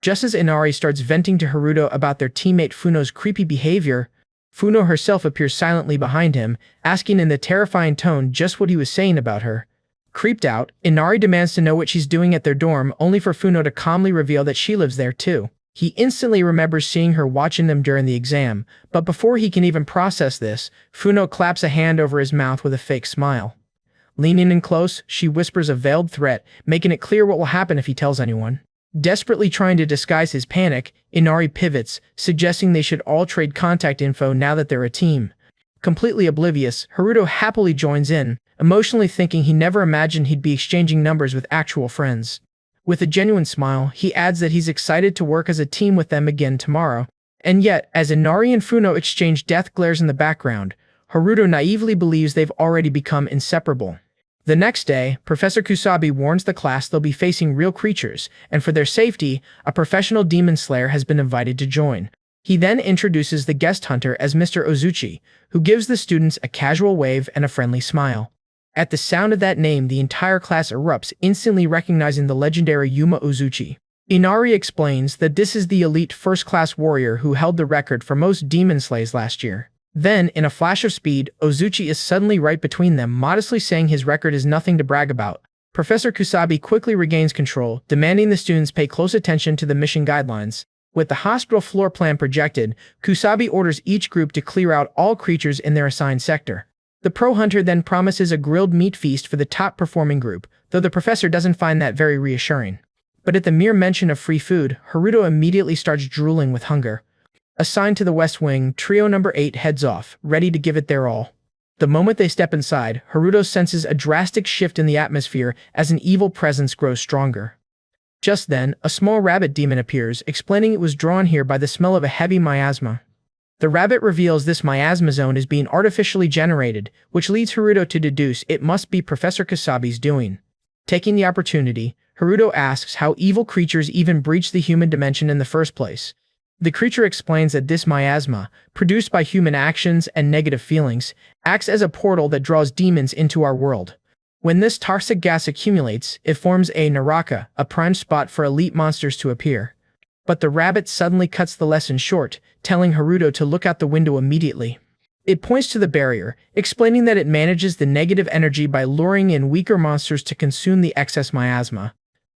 Just as Inari starts venting to Haruto about their teammate Funo's creepy behavior, Funo herself appears silently behind him, asking in the terrifying tone just what he was saying about her. Creeped out, Inari demands to know what she's doing at their dorm, only for Funo to calmly reveal that she lives there too. He instantly remembers seeing her watching them during the exam, but before he can even process this, Funo claps a hand over his mouth with a fake smile. Leaning in close, she whispers a veiled threat, making it clear what will happen if he tells anyone. Desperately trying to disguise his panic, Inari pivots, suggesting they should all trade contact info now that they're a team. Completely oblivious, Haruto happily joins in, emotionally thinking he never imagined he'd be exchanging numbers with actual friends. With a genuine smile, he adds that he's excited to work as a team with them again tomorrow. And yet, as Inari and Funo exchange death glares in the background, Haruto naively believes they've already become inseparable. The next day, Professor Kusabi warns the class they'll be facing real creatures, and for their safety, a professional demon slayer has been invited to join. He then introduces the guest hunter as Mr. Ozuchi, who gives the students a casual wave and a friendly smile. At the sound of that name, the entire class erupts, instantly recognizing the legendary Yuma Ozuchi. Inari explains that this is the elite first-class warrior who held the record for most demon slays last year. Then, in a flash of speed, Ozuchi is suddenly right between them, modestly saying his record is nothing to brag about. Professor Kusabi quickly regains control, demanding the students pay close attention to the mission guidelines. With the hospital floor plan projected, Kusabi orders each group to clear out all creatures in their assigned sector. The pro hunter then promises a grilled meat feast for the top-performing group, though the professor doesn't find that very reassuring. But at the mere mention of free food, Haruto immediately starts drooling with hunger. Assigned to the West Wing, trio number 8 heads off, ready to give it their all. The moment they step inside, Haruto senses a drastic shift in the atmosphere as an evil presence grows stronger. Just then, a small rabbit demon appears, explaining it was drawn here by the smell of a heavy miasma. The rabbit reveals this miasma zone is being artificially generated, which leads Haruto to deduce it must be Professor Kusabi's doing. Taking the opportunity, Haruto asks how evil creatures even breach the human dimension in the first place. The creature explains that this miasma, produced by human actions and negative feelings, acts as a portal that draws demons into our world. When this toxic gas accumulates, it forms a Naraka, a prime spot for elite monsters to appear. But the rabbit suddenly cuts the lesson short, telling Haruto to look out the window immediately. It points to the barrier, explaining that it manages the negative energy by luring in weaker monsters to consume the excess miasma.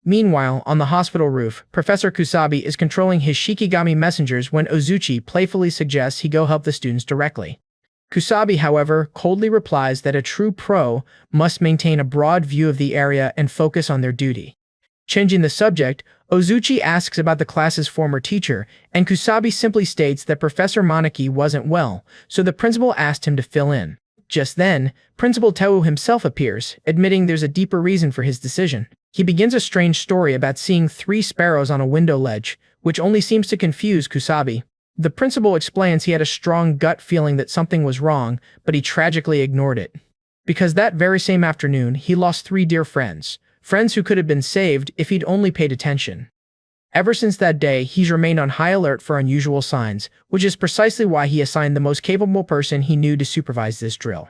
Meanwhile, on the hospital roof, Professor Kusabi is controlling his Shikigami messengers when Ozuchi playfully suggests he go help the students directly. Kusabi, however, coldly replies that a true pro must maintain a broad view of the area and focus on their duty. Changing the subject, Ozuchi asks about the class's former teacher, and Kusabi simply states that Professor Monaki wasn't well, so the principal asked him to fill in. Just then, Principal Teu himself appears, admitting there's a deeper reason for his decision. He begins a strange story about seeing 3 sparrows on a window ledge, which only seems to confuse Kusabi. The principal explains he had a strong gut feeling that something was wrong, but he tragically ignored it. Because that very same afternoon, he lost 3 dear friends who could have been saved if he'd only paid attention. Ever since that day, he's remained on high alert for unusual signs, which is precisely why he assigned the most capable person he knew to supervise this drill.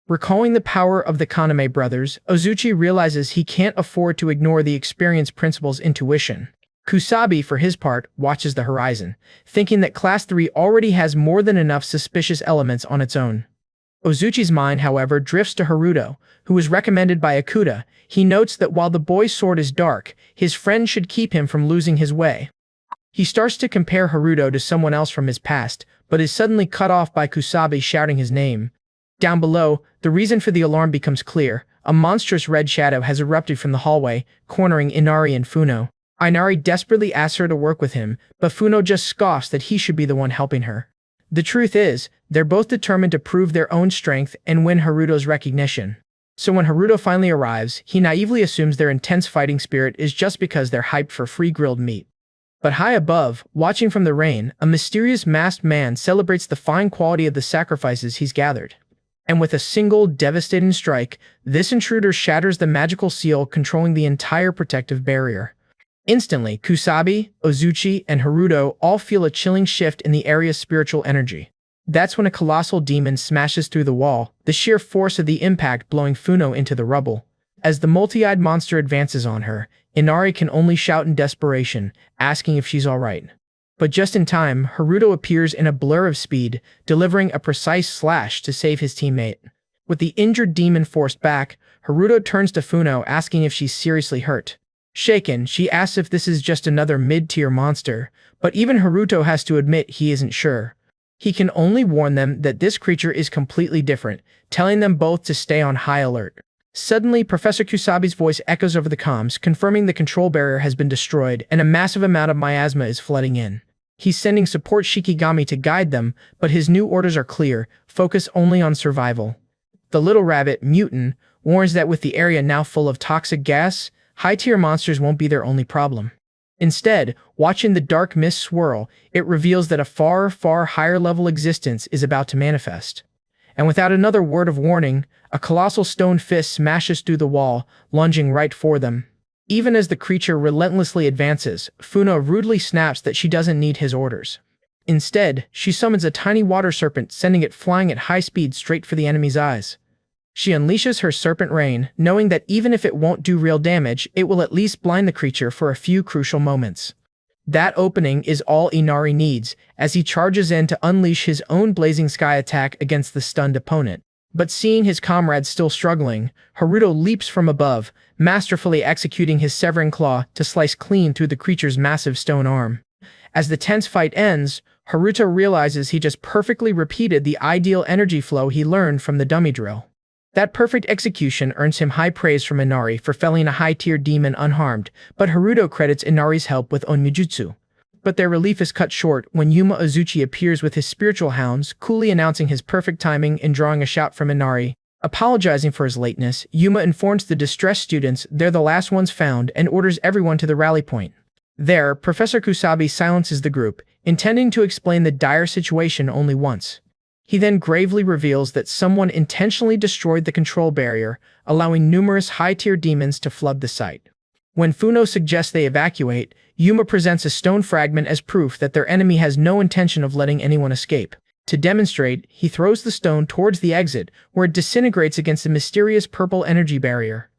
Recalling the power of the Kaname brothers, Ozuchi realizes he can't afford to ignore the experienced principal's intuition. Kusabi, for his part, watches the horizon, thinking that Class 3 already has more than enough suspicious elements on its own. Ozuchi's mind, however, drifts to Haruto, who was recommended by Akuta. He notes that while the boy's sword is dark, his friend should keep him from losing his way. He starts to compare Haruto to someone else from his past, but is suddenly cut off by Kusabi shouting his name. Down below, the reason for the alarm becomes clear. A monstrous red shadow has erupted from the hallway, cornering Inari and Funo. Inari desperately asks her to work with him, but Funo just scoffs that he should be the one helping her. The truth is, they're both determined to prove their own strength and win Haruto's recognition. So when Haruto finally arrives, he naively assumes their intense fighting spirit is just because they're hyped for free grilled meat. But high above, watching from the rain, a mysterious masked man celebrates the fine quality of the sacrifices he's gathered. And with a single devastating strike, this intruder shatters the magical seal controlling the entire protective barrier. Instantly, Kusabi, Ozuchi, and Haruto all feel a chilling shift in the area's spiritual energy. That's when a colossal demon smashes through the wall, the sheer force of the impact blowing Funo into the rubble. As the multi-eyed monster advances on her, Inari can only shout in desperation, asking if she's alright. But just in time, Haruto appears in a blur of speed, delivering a precise slash to save his teammate. With the injured demon forced back, Haruto turns to Funo asking if she's seriously hurt. Shaken, she asks if this is just another mid-tier monster, but even Haruto has to admit he isn't sure. He can only warn them that this creature is completely different, telling them both to stay on high alert. Suddenly, Professor Kusabi's voice echoes over the comms, confirming the control barrier has been destroyed and a massive amount of miasma is flooding in. He's sending support Shikigami to guide them, but his new orders are clear: focus only on survival. The little rabbit, Mutant, warns that with the area now full of toxic gas, high-tier monsters won't be their only problem. Instead, watching the dark mist swirl, it reveals that a far, far higher-level existence is about to manifest. And without another word of warning, a colossal stone fist smashes through the wall, lunging right for them. Even as the creature relentlessly advances, Funo rudely snaps that she doesn't need his orders. Instead, she summons a tiny water serpent, sending it flying at high speed straight for the enemy's eyes. She unleashes her serpent rain, knowing that even if it won't do real damage, it will at least blind the creature for a few crucial moments. That opening is all Inari needs, as he charges in to unleash his own blazing sky attack against the stunned opponent. But seeing his comrades still struggling, Haruto leaps from above, masterfully executing his severing claw to slice clean through the creature's massive stone arm. As the tense fight ends, Haruto realizes he just perfectly repeated the ideal energy flow he learned from the dummy drill. That perfect execution earns him high praise from Inari for felling a high-tier demon unharmed, but Haruto credits Inari's help with Onmijutsu. But their relief is cut short when Yuma Ozuchi appears with his spiritual hounds, coolly announcing his perfect timing and drawing a shout from Inari. Apologizing for his lateness, Yuma informs the distressed students they're the last ones found and orders everyone to the rally point. There, Professor Kusabi silences the group, intending to explain the dire situation only once. He then gravely reveals that someone intentionally destroyed the control barrier, allowing numerous high-tier demons to flood the site. When Funo suggests they evacuate, Yuma presents a stone fragment as proof that their enemy has no intention of letting anyone escape. To demonstrate, he throws the stone towards the exit, where it disintegrates against the mysterious purple energy barrier.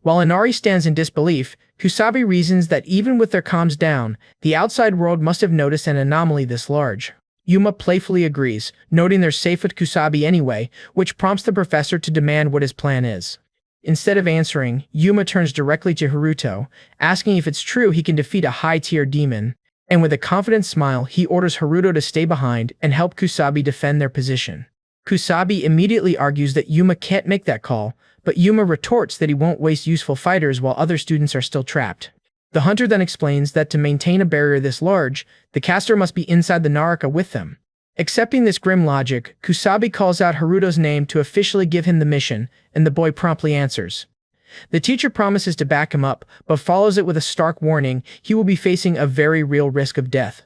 While Inari stands in disbelief, Kusabi reasons that even with their comms down, the outside world must have noticed an anomaly this large. Yuma playfully agrees, noting they're safe with Kusabi anyway, which prompts the professor to demand what his plan is. Instead of answering, Yuma turns directly to Haruto, asking if it's true he can defeat a high-tier demon, and with a confident smile, he orders Haruto to stay behind and help Kusabi defend their position. Kusabi immediately argues that Yuma can't make that call, but Yuma retorts that he won't waste useful fighters while other students are still trapped. The hunter then explains that to maintain a barrier this large, the caster must be inside the Naraka with them. Accepting this grim logic, Kusabi calls out Haruto's name to officially give him the mission, and the boy promptly answers. The teacher promises to back him up, but follows it with a stark warning he will be facing a very real risk of death.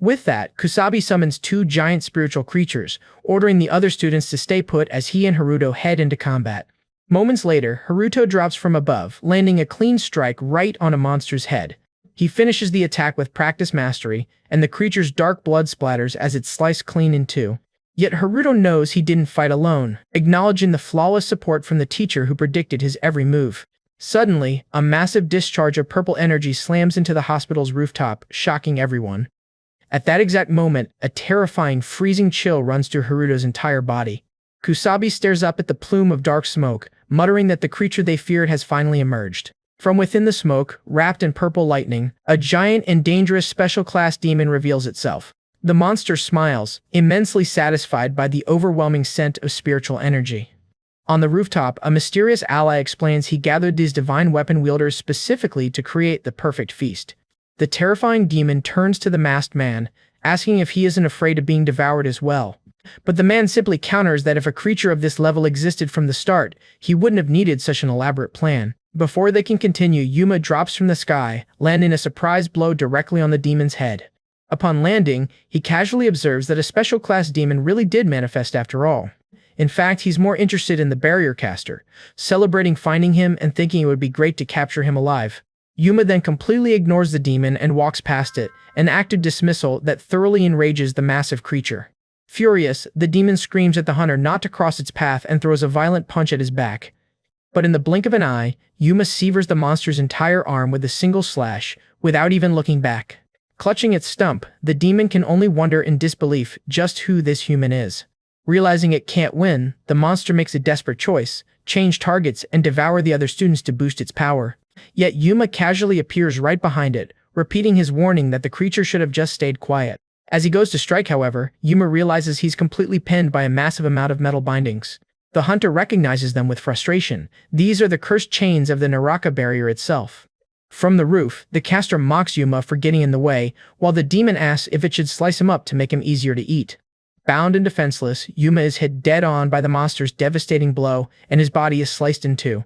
With that, Kusabi summons two giant spiritual creatures, ordering the other students to stay put as he and Haruto head into combat. Moments later, Haruto drops from above, landing a clean strike right on a monster's head. He finishes the attack with practiced mastery, and the creature's dark blood splatters as it's sliced clean in two. Yet Haruto knows he didn't fight alone, acknowledging the flawless support from the teacher who predicted his every move. Suddenly, a massive discharge of purple energy slams into the hospital's rooftop, shocking everyone. At that exact moment, a terrifying, freezing chill runs through Haruto's entire body. Kusabi stares up at the plume of dark smoke, muttering that the creature they feared has finally emerged. From within the smoke, wrapped in purple lightning, a giant and dangerous special-class demon reveals itself. The monster smiles, immensely satisfied by the overwhelming scent of spiritual energy. On the rooftop, a mysterious ally explains he gathered these divine weapon wielders specifically to create the perfect feast. The terrifying demon turns to the masked man, asking if he isn't afraid of being devoured as well. But the man simply counters that if a creature of this level existed from the start, he wouldn't have needed such an elaborate plan. Before they can continue, Yuma drops from the sky, landing a surprise blow directly on the demon's head. Upon landing, he casually observes that a special-class demon really did manifest after all. In fact, he's more interested in the barrier caster, celebrating finding him and thinking it would be great to capture him alive. Yuma then completely ignores the demon and walks past it, an act of dismissal that thoroughly enrages the massive creature. Furious, the demon screams at the hunter not to cross its path and throws a violent punch at his back. But in the blink of an eye, Yuma severs the monster's entire arm with a single slash, without even looking back. Clutching its stump, the demon can only wonder in disbelief just who this human is. Realizing it can't win, the monster makes a desperate choice: change targets and devour the other students to boost its power. Yet Yuma casually appears right behind it, repeating his warning that the creature should have just stayed quiet. As he goes to strike, however, Yuma realizes he's completely pinned by a massive amount of metal bindings. The hunter recognizes them with frustration. These are the cursed chains of the Naraka barrier itself. From the roof, the caster mocks Yuma for getting in the way, while the demon asks if it should slice him up to make him easier to eat. Bound and defenseless, Yuma is hit dead on by the monster's devastating blow, and his body is sliced in two.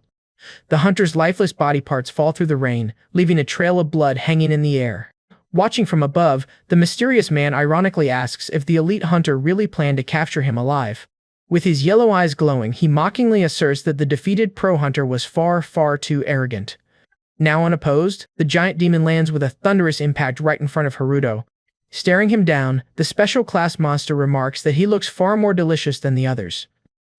The hunter's lifeless body parts fall through the rain, leaving a trail of blood hanging in the air. Watching from above, the mysterious man ironically asks if the elite hunter really planned to capture him alive. With his yellow eyes glowing, he mockingly asserts that the defeated pro-hunter was far, far too arrogant. Now unopposed, the giant demon lands with a thunderous impact right in front of Haruto. Staring him down, the special-class monster remarks that he looks far more delicious than the others.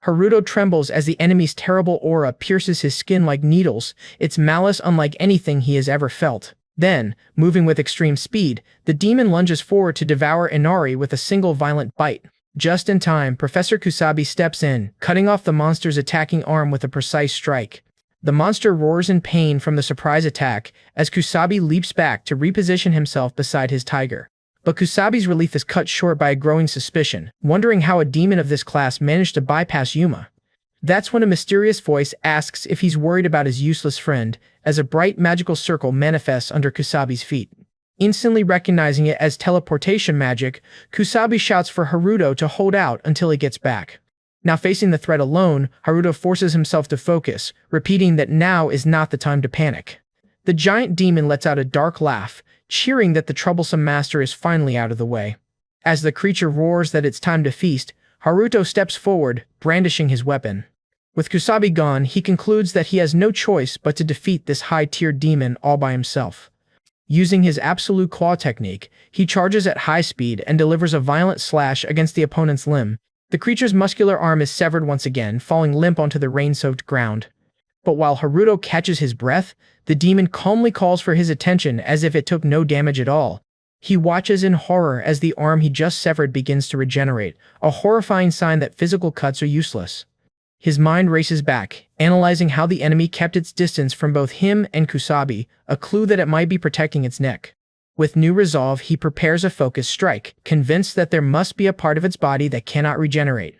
Haruto trembles as the enemy's terrible aura pierces his skin like needles, its malice unlike anything he has ever felt. Then, moving with extreme speed, the demon lunges forward to devour Inari with a single violent bite. Just in time, Professor Kusabi steps in, cutting off the monster's attacking arm with a precise strike. The monster roars in pain from the surprise attack as Kusabi leaps back to reposition himself beside his tiger. But Kusabi's relief is cut short by a growing suspicion, wondering how a demon of this class managed to bypass Yuma. That's when a mysterious voice asks if he's worried about his useless friend, as a bright magical circle manifests under Kusabi's feet. Instantly recognizing it as teleportation magic, Kusabi shouts for Haruto to hold out until he gets back. Now facing the threat alone, Haruto forces himself to focus, repeating that now is not the time to panic. The giant demon lets out a dark laugh, cheering that the troublesome master is finally out of the way. As the creature roars that it's time to feast, Haruto steps forward, brandishing his weapon. With Kusabi gone, he concludes that he has no choice but to defeat this high-tier demon all by himself. Using his absolute claw technique, he charges at high speed and delivers a violent slash against the opponent's limb. The creature's muscular arm is severed once again, falling limp onto the rain-soaked ground. But while Haruto catches his breath, the demon calmly calls for his attention as if it took no damage at all. He watches in horror as the arm he just severed begins to regenerate, a horrifying sign that physical cuts are useless. His mind races back, analyzing how the enemy kept its distance from both him and Kusabi, a clue that it might be protecting its neck. With new resolve, he prepares a focused strike, convinced that there must be a part of its body that cannot regenerate.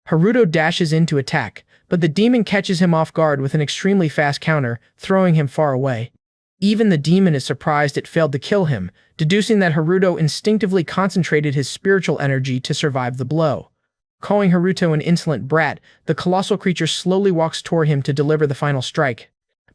Haruto dashes in to attack, but the demon catches him off guard with an extremely fast counter, throwing him far away. Even the demon is surprised it failed to kill him, deducing that Haruto instinctively concentrated his spiritual energy to survive the blow. Calling Haruto an insolent brat, the colossal creature slowly walks toward him to deliver the final strike.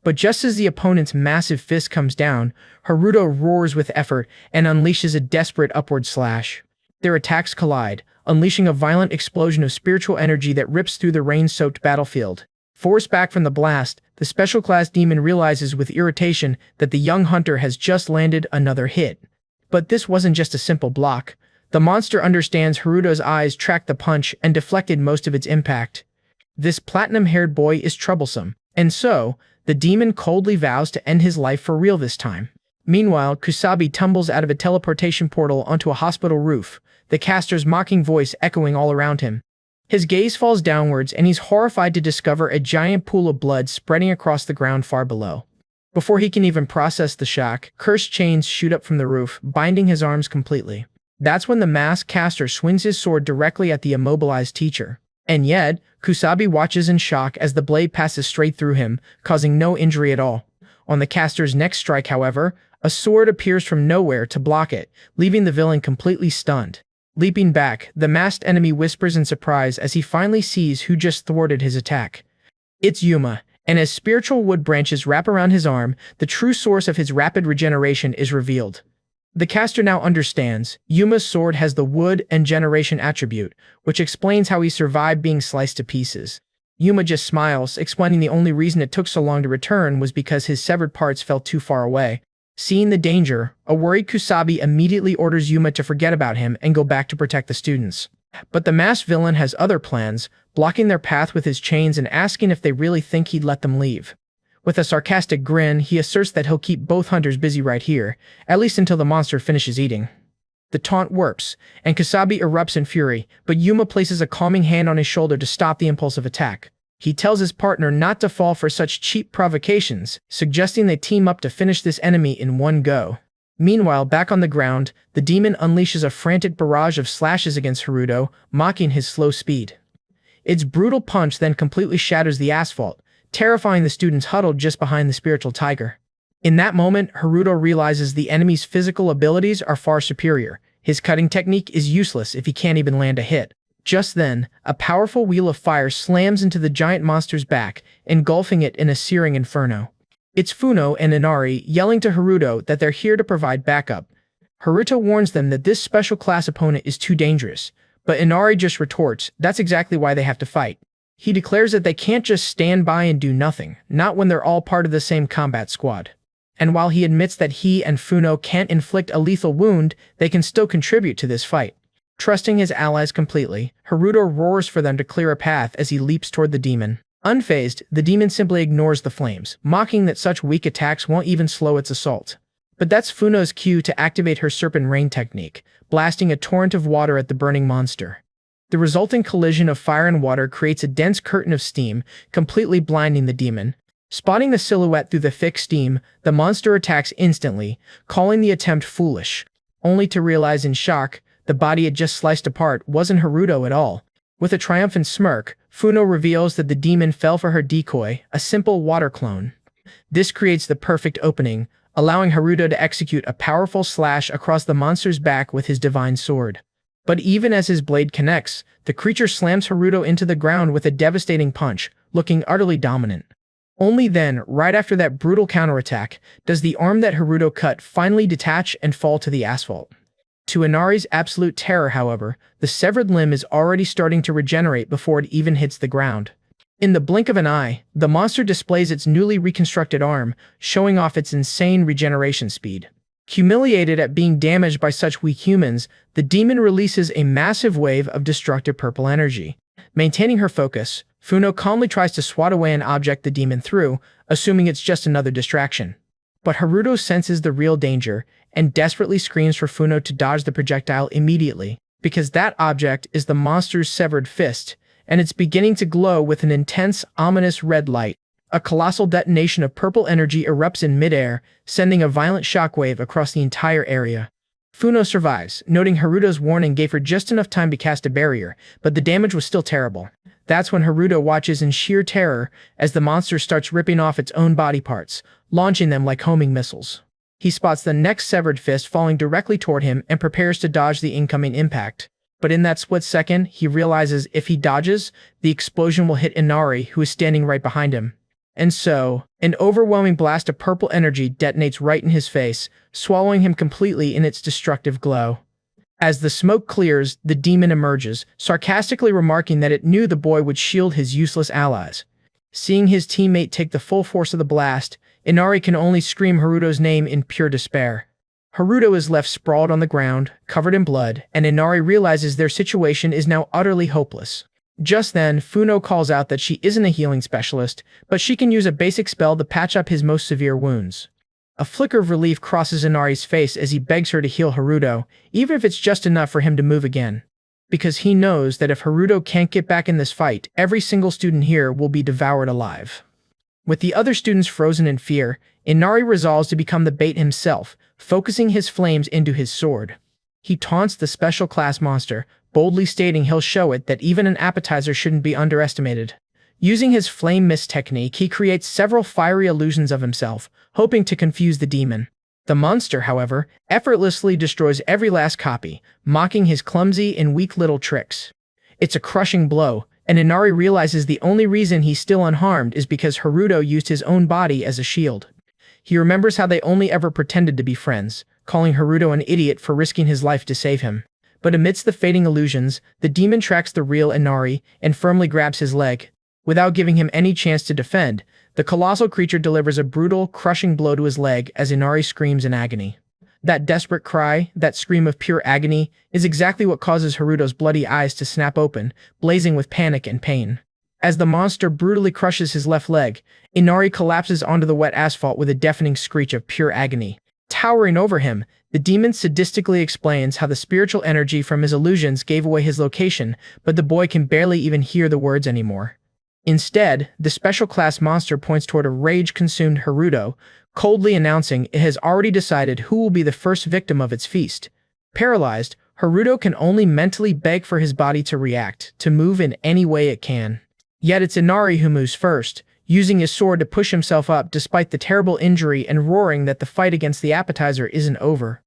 But just as the opponent's massive fist comes down, Haruto roars with effort and unleashes a desperate upward slash. Their attacks collide, unleashing a violent explosion of spiritual energy that rips through the rain-soaked battlefield. Forced back from the blast, the special class demon realizes with irritation that the young hunter has just landed another hit. But this wasn't just a simple block. The monster understands Haruto's eyes tracked the punch and deflected most of its impact. This platinum-haired boy is troublesome, and so, the demon coldly vows to end his life for real this time. Meanwhile, Kusabi tumbles out of a teleportation portal onto a hospital roof, the caster's mocking voice echoing all around him. His gaze falls downwards and he's horrified to discover a giant pool of blood spreading across the ground far below. Before he can even process the shock, cursed chains shoot up from the roof, binding his arms completely. That's when the masked caster swings his sword directly at the immobilized teacher. And yet, Kusabi watches in shock as the blade passes straight through him, causing no injury at all. On the caster's next strike, however, a sword appears from nowhere to block it, leaving the villain completely stunned. Leaping back, the masked enemy whispers in surprise as he finally sees who just thwarted his attack. It's Yuma, and as spiritual wood branches wrap around his arm, the true source of his rapid regeneration is revealed. The caster now understands, Yuma's sword has the wood and generation attribute, which explains how he survived being sliced to pieces. Yuma just smiles, explaining the only reason it took so long to return was because his severed parts fell too far away. Seeing the danger, a worried Kusabi immediately orders Yuma to forget about him and go back to protect the students. But the masked villain has other plans, blocking their path with his chains and asking if they really think he'd let them leave. With a sarcastic grin, he asserts that he'll keep both hunters busy right here, at least until the monster finishes eating. The taunt works, and Kusabi erupts in fury, but Yuma places a calming hand on his shoulder to stop the impulsive attack. He tells his partner not to fall for such cheap provocations, suggesting they team up to finish this enemy in one go. Meanwhile, back on the ground, the demon unleashes a frantic barrage of slashes against Haruto, mocking his slow speed. Its brutal punch then completely shatters the asphalt, terrifying the students huddled just behind the spiritual tiger. In that moment, Haruto realizes the enemy's physical abilities are far superior. His cutting technique is useless if he can't even land a hit. Just then, a powerful wheel of fire slams into the giant monster's back, engulfing it in a searing inferno. It's Funo and Inari yelling to Haruto that they're here to provide backup. Haruto warns them that this special class opponent is too dangerous, but Inari just retorts that's exactly why they have to fight. He declares that they can't just stand by and do nothing, not when they're all part of the same combat squad. And while he admits that he and Funo can't inflict a lethal wound, they can still contribute to this fight. Trusting his allies completely, Haruto roars for them to clear a path as he leaps toward the demon. Unfazed, the demon simply ignores the flames, mocking that such weak attacks won't even slow its assault. But that's Funo's cue to activate her Serpent Rain technique, blasting a torrent of water at the burning monster. The resulting collision of fire and water creates a dense curtain of steam, completely blinding the demon. Spotting the silhouette through the thick steam, the monster attacks instantly, calling the attempt foolish, only to realize in shock, the body it just sliced apart wasn't Haruto at all. With a triumphant smirk, Funo reveals that the demon fell for her decoy, a simple water clone. This creates the perfect opening, allowing Haruto to execute a powerful slash across the monster's back with his divine sword. But even as his blade connects, the creature slams Haruto into the ground with a devastating punch, looking utterly dominant. Only then, right after that brutal counterattack, does the arm that Haruto cut finally detach and fall to the asphalt. To Inari's absolute terror, however, the severed limb is already starting to regenerate before it even hits the ground. In the blink of an eye, the monster displays its newly reconstructed arm, showing off its insane regeneration speed. Humiliated at being damaged by such weak humans, the demon releases a massive wave of destructive purple energy. Maintaining her focus, Funo calmly tries to swat away an object the demon threw, assuming it's just another distraction. But Haruto senses the real danger and desperately screams for Funo to dodge the projectile immediately, because that object is the monster's severed fist, and it's beginning to glow with an intense, ominous red light. A colossal detonation of purple energy erupts in midair, sending a violent shockwave across the entire area. Funo survives, noting Haruto's warning gave her just enough time to cast a barrier, but the damage was still terrible. That's when Haruto watches in sheer terror as the monster starts ripping off its own body parts, launching them like homing missiles. He spots the next severed fist falling directly toward him and prepares to dodge the incoming impact. But in that split second, he realizes if he dodges, the explosion will hit Inari, who is standing right behind him. And so, an overwhelming blast of purple energy detonates right in his face, swallowing him completely in its destructive glow. As the smoke clears, the demon emerges, sarcastically remarking that it knew the boy would shield his useless allies. Seeing his teammate take the full force of the blast, Inari can only scream Haruto's name in pure despair. Haruto is left sprawled on the ground, covered in blood, and Inari realizes their situation is now utterly hopeless. Just then, Funo calls out that she isn't a healing specialist, but she can use a basic spell to patch up his most severe wounds. A flicker of relief crosses Inari's face as he begs her to heal Haruto, even if it's just enough for him to move again. Because he knows that if Haruto can't get back in this fight, every single student here will be devoured alive. With the other students frozen in fear, Inari resolves to become the bait himself, focusing his flames into his sword. He taunts the special class monster, boldly stating he'll show it that even an appetizer shouldn't be underestimated. Using his flame mist technique, he creates several fiery illusions of himself, hoping to confuse the demon. The monster, however, effortlessly destroys every last copy, mocking his clumsy and weak little tricks. It's a crushing blow, and Inari realizes the only reason he's still unharmed is because Haruto used his own body as a shield. He remembers how they only ever pretended to be friends, calling Haruto an idiot for risking his life to save him. But amidst the fading illusions, the demon tracks the real Inari and firmly grabs his leg. Without giving him any chance to defend, the colossal creature delivers a brutal, crushing blow to his leg as Inari screams in agony. That desperate cry, that scream of pure agony, is exactly what causes Haruto's bloody eyes to snap open, blazing with panic and pain. As the monster brutally crushes his left leg, Inari collapses onto the wet asphalt with a deafening screech of pure agony. Towering over him, the demon sadistically explains how the spiritual energy from his illusions gave away his location, but the boy can barely even hear the words anymore. Instead, the special class monster points toward a rage-consumed Haruto, coldly announcing it has already decided who will be the first victim of its feast. Paralyzed, Haruto can only mentally beg for his body to react, to move in any way it can. Yet it's Inari who moves first, using his sword to push himself up despite the terrible injury and roaring that the fight against the appetizer isn't over.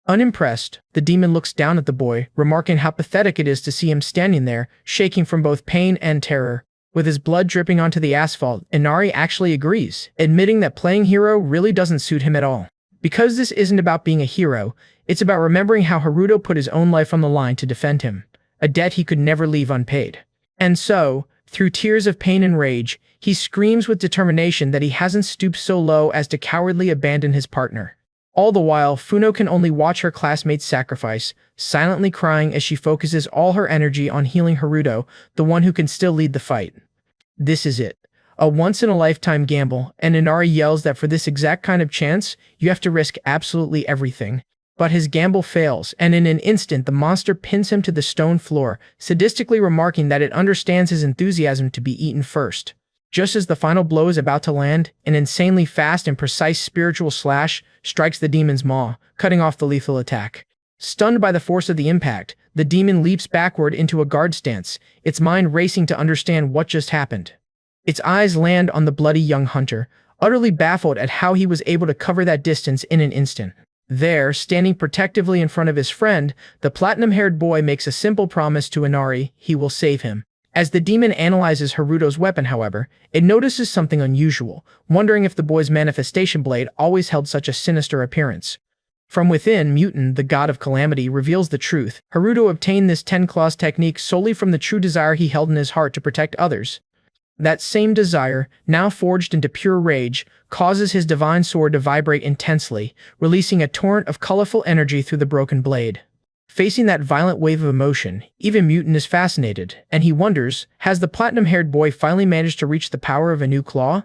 Unimpressed, the demon looks down at the boy, remarking how pathetic it is to see him standing there, shaking from both pain and terror. With his blood dripping onto the asphalt, Inari actually agrees, admitting that playing hero really doesn't suit him at all. Because this isn't about being a hero, it's about remembering how Haruto put his own life on the line to defend him, a debt he could never leave unpaid. And so, through tears of pain and rage, he screams with determination that he hasn't stooped so low as to cowardly abandon his partner. All the while, Funo can only watch her classmates sacrifice, silently crying as she focuses all her energy on healing Haruto, the one who can still lead the fight. This is it. A once-in-a-lifetime gamble, and Inari yells that for this exact kind of chance, you have to risk absolutely everything. But his gamble fails, and in an instant the monster pins him to the stone floor, sadistically remarking that it understands his enthusiasm to be eaten first. Just as the final blow is about to land, an insanely fast and precise spiritual slash strikes the demon's maw, cutting off the lethal attack. Stunned by the force of the impact, the demon leaps backward into a guard stance, its mind racing to understand what just happened. Its eyes land on the bloody young hunter, utterly baffled at how he was able to cover that distance in an instant. There, standing protectively in front of his friend, the platinum-haired boy makes a simple promise to Inari: he will save him. As the demon analyzes Haruto's weapon, however, it notices something unusual, wondering if the boy's manifestation blade always held such a sinister appearance. From within, Mutant, the god of Calamity, reveals the truth. Haruto obtained this Ten Claws technique solely from the true desire he held in his heart to protect others. That same desire, now forged into pure rage, causes his divine sword to vibrate intensely, releasing a torrent of colorful energy through the broken blade. Facing that violent wave of emotion, even Mutant is fascinated, and he wonders, has the platinum-haired boy finally managed to reach the power of a new claw?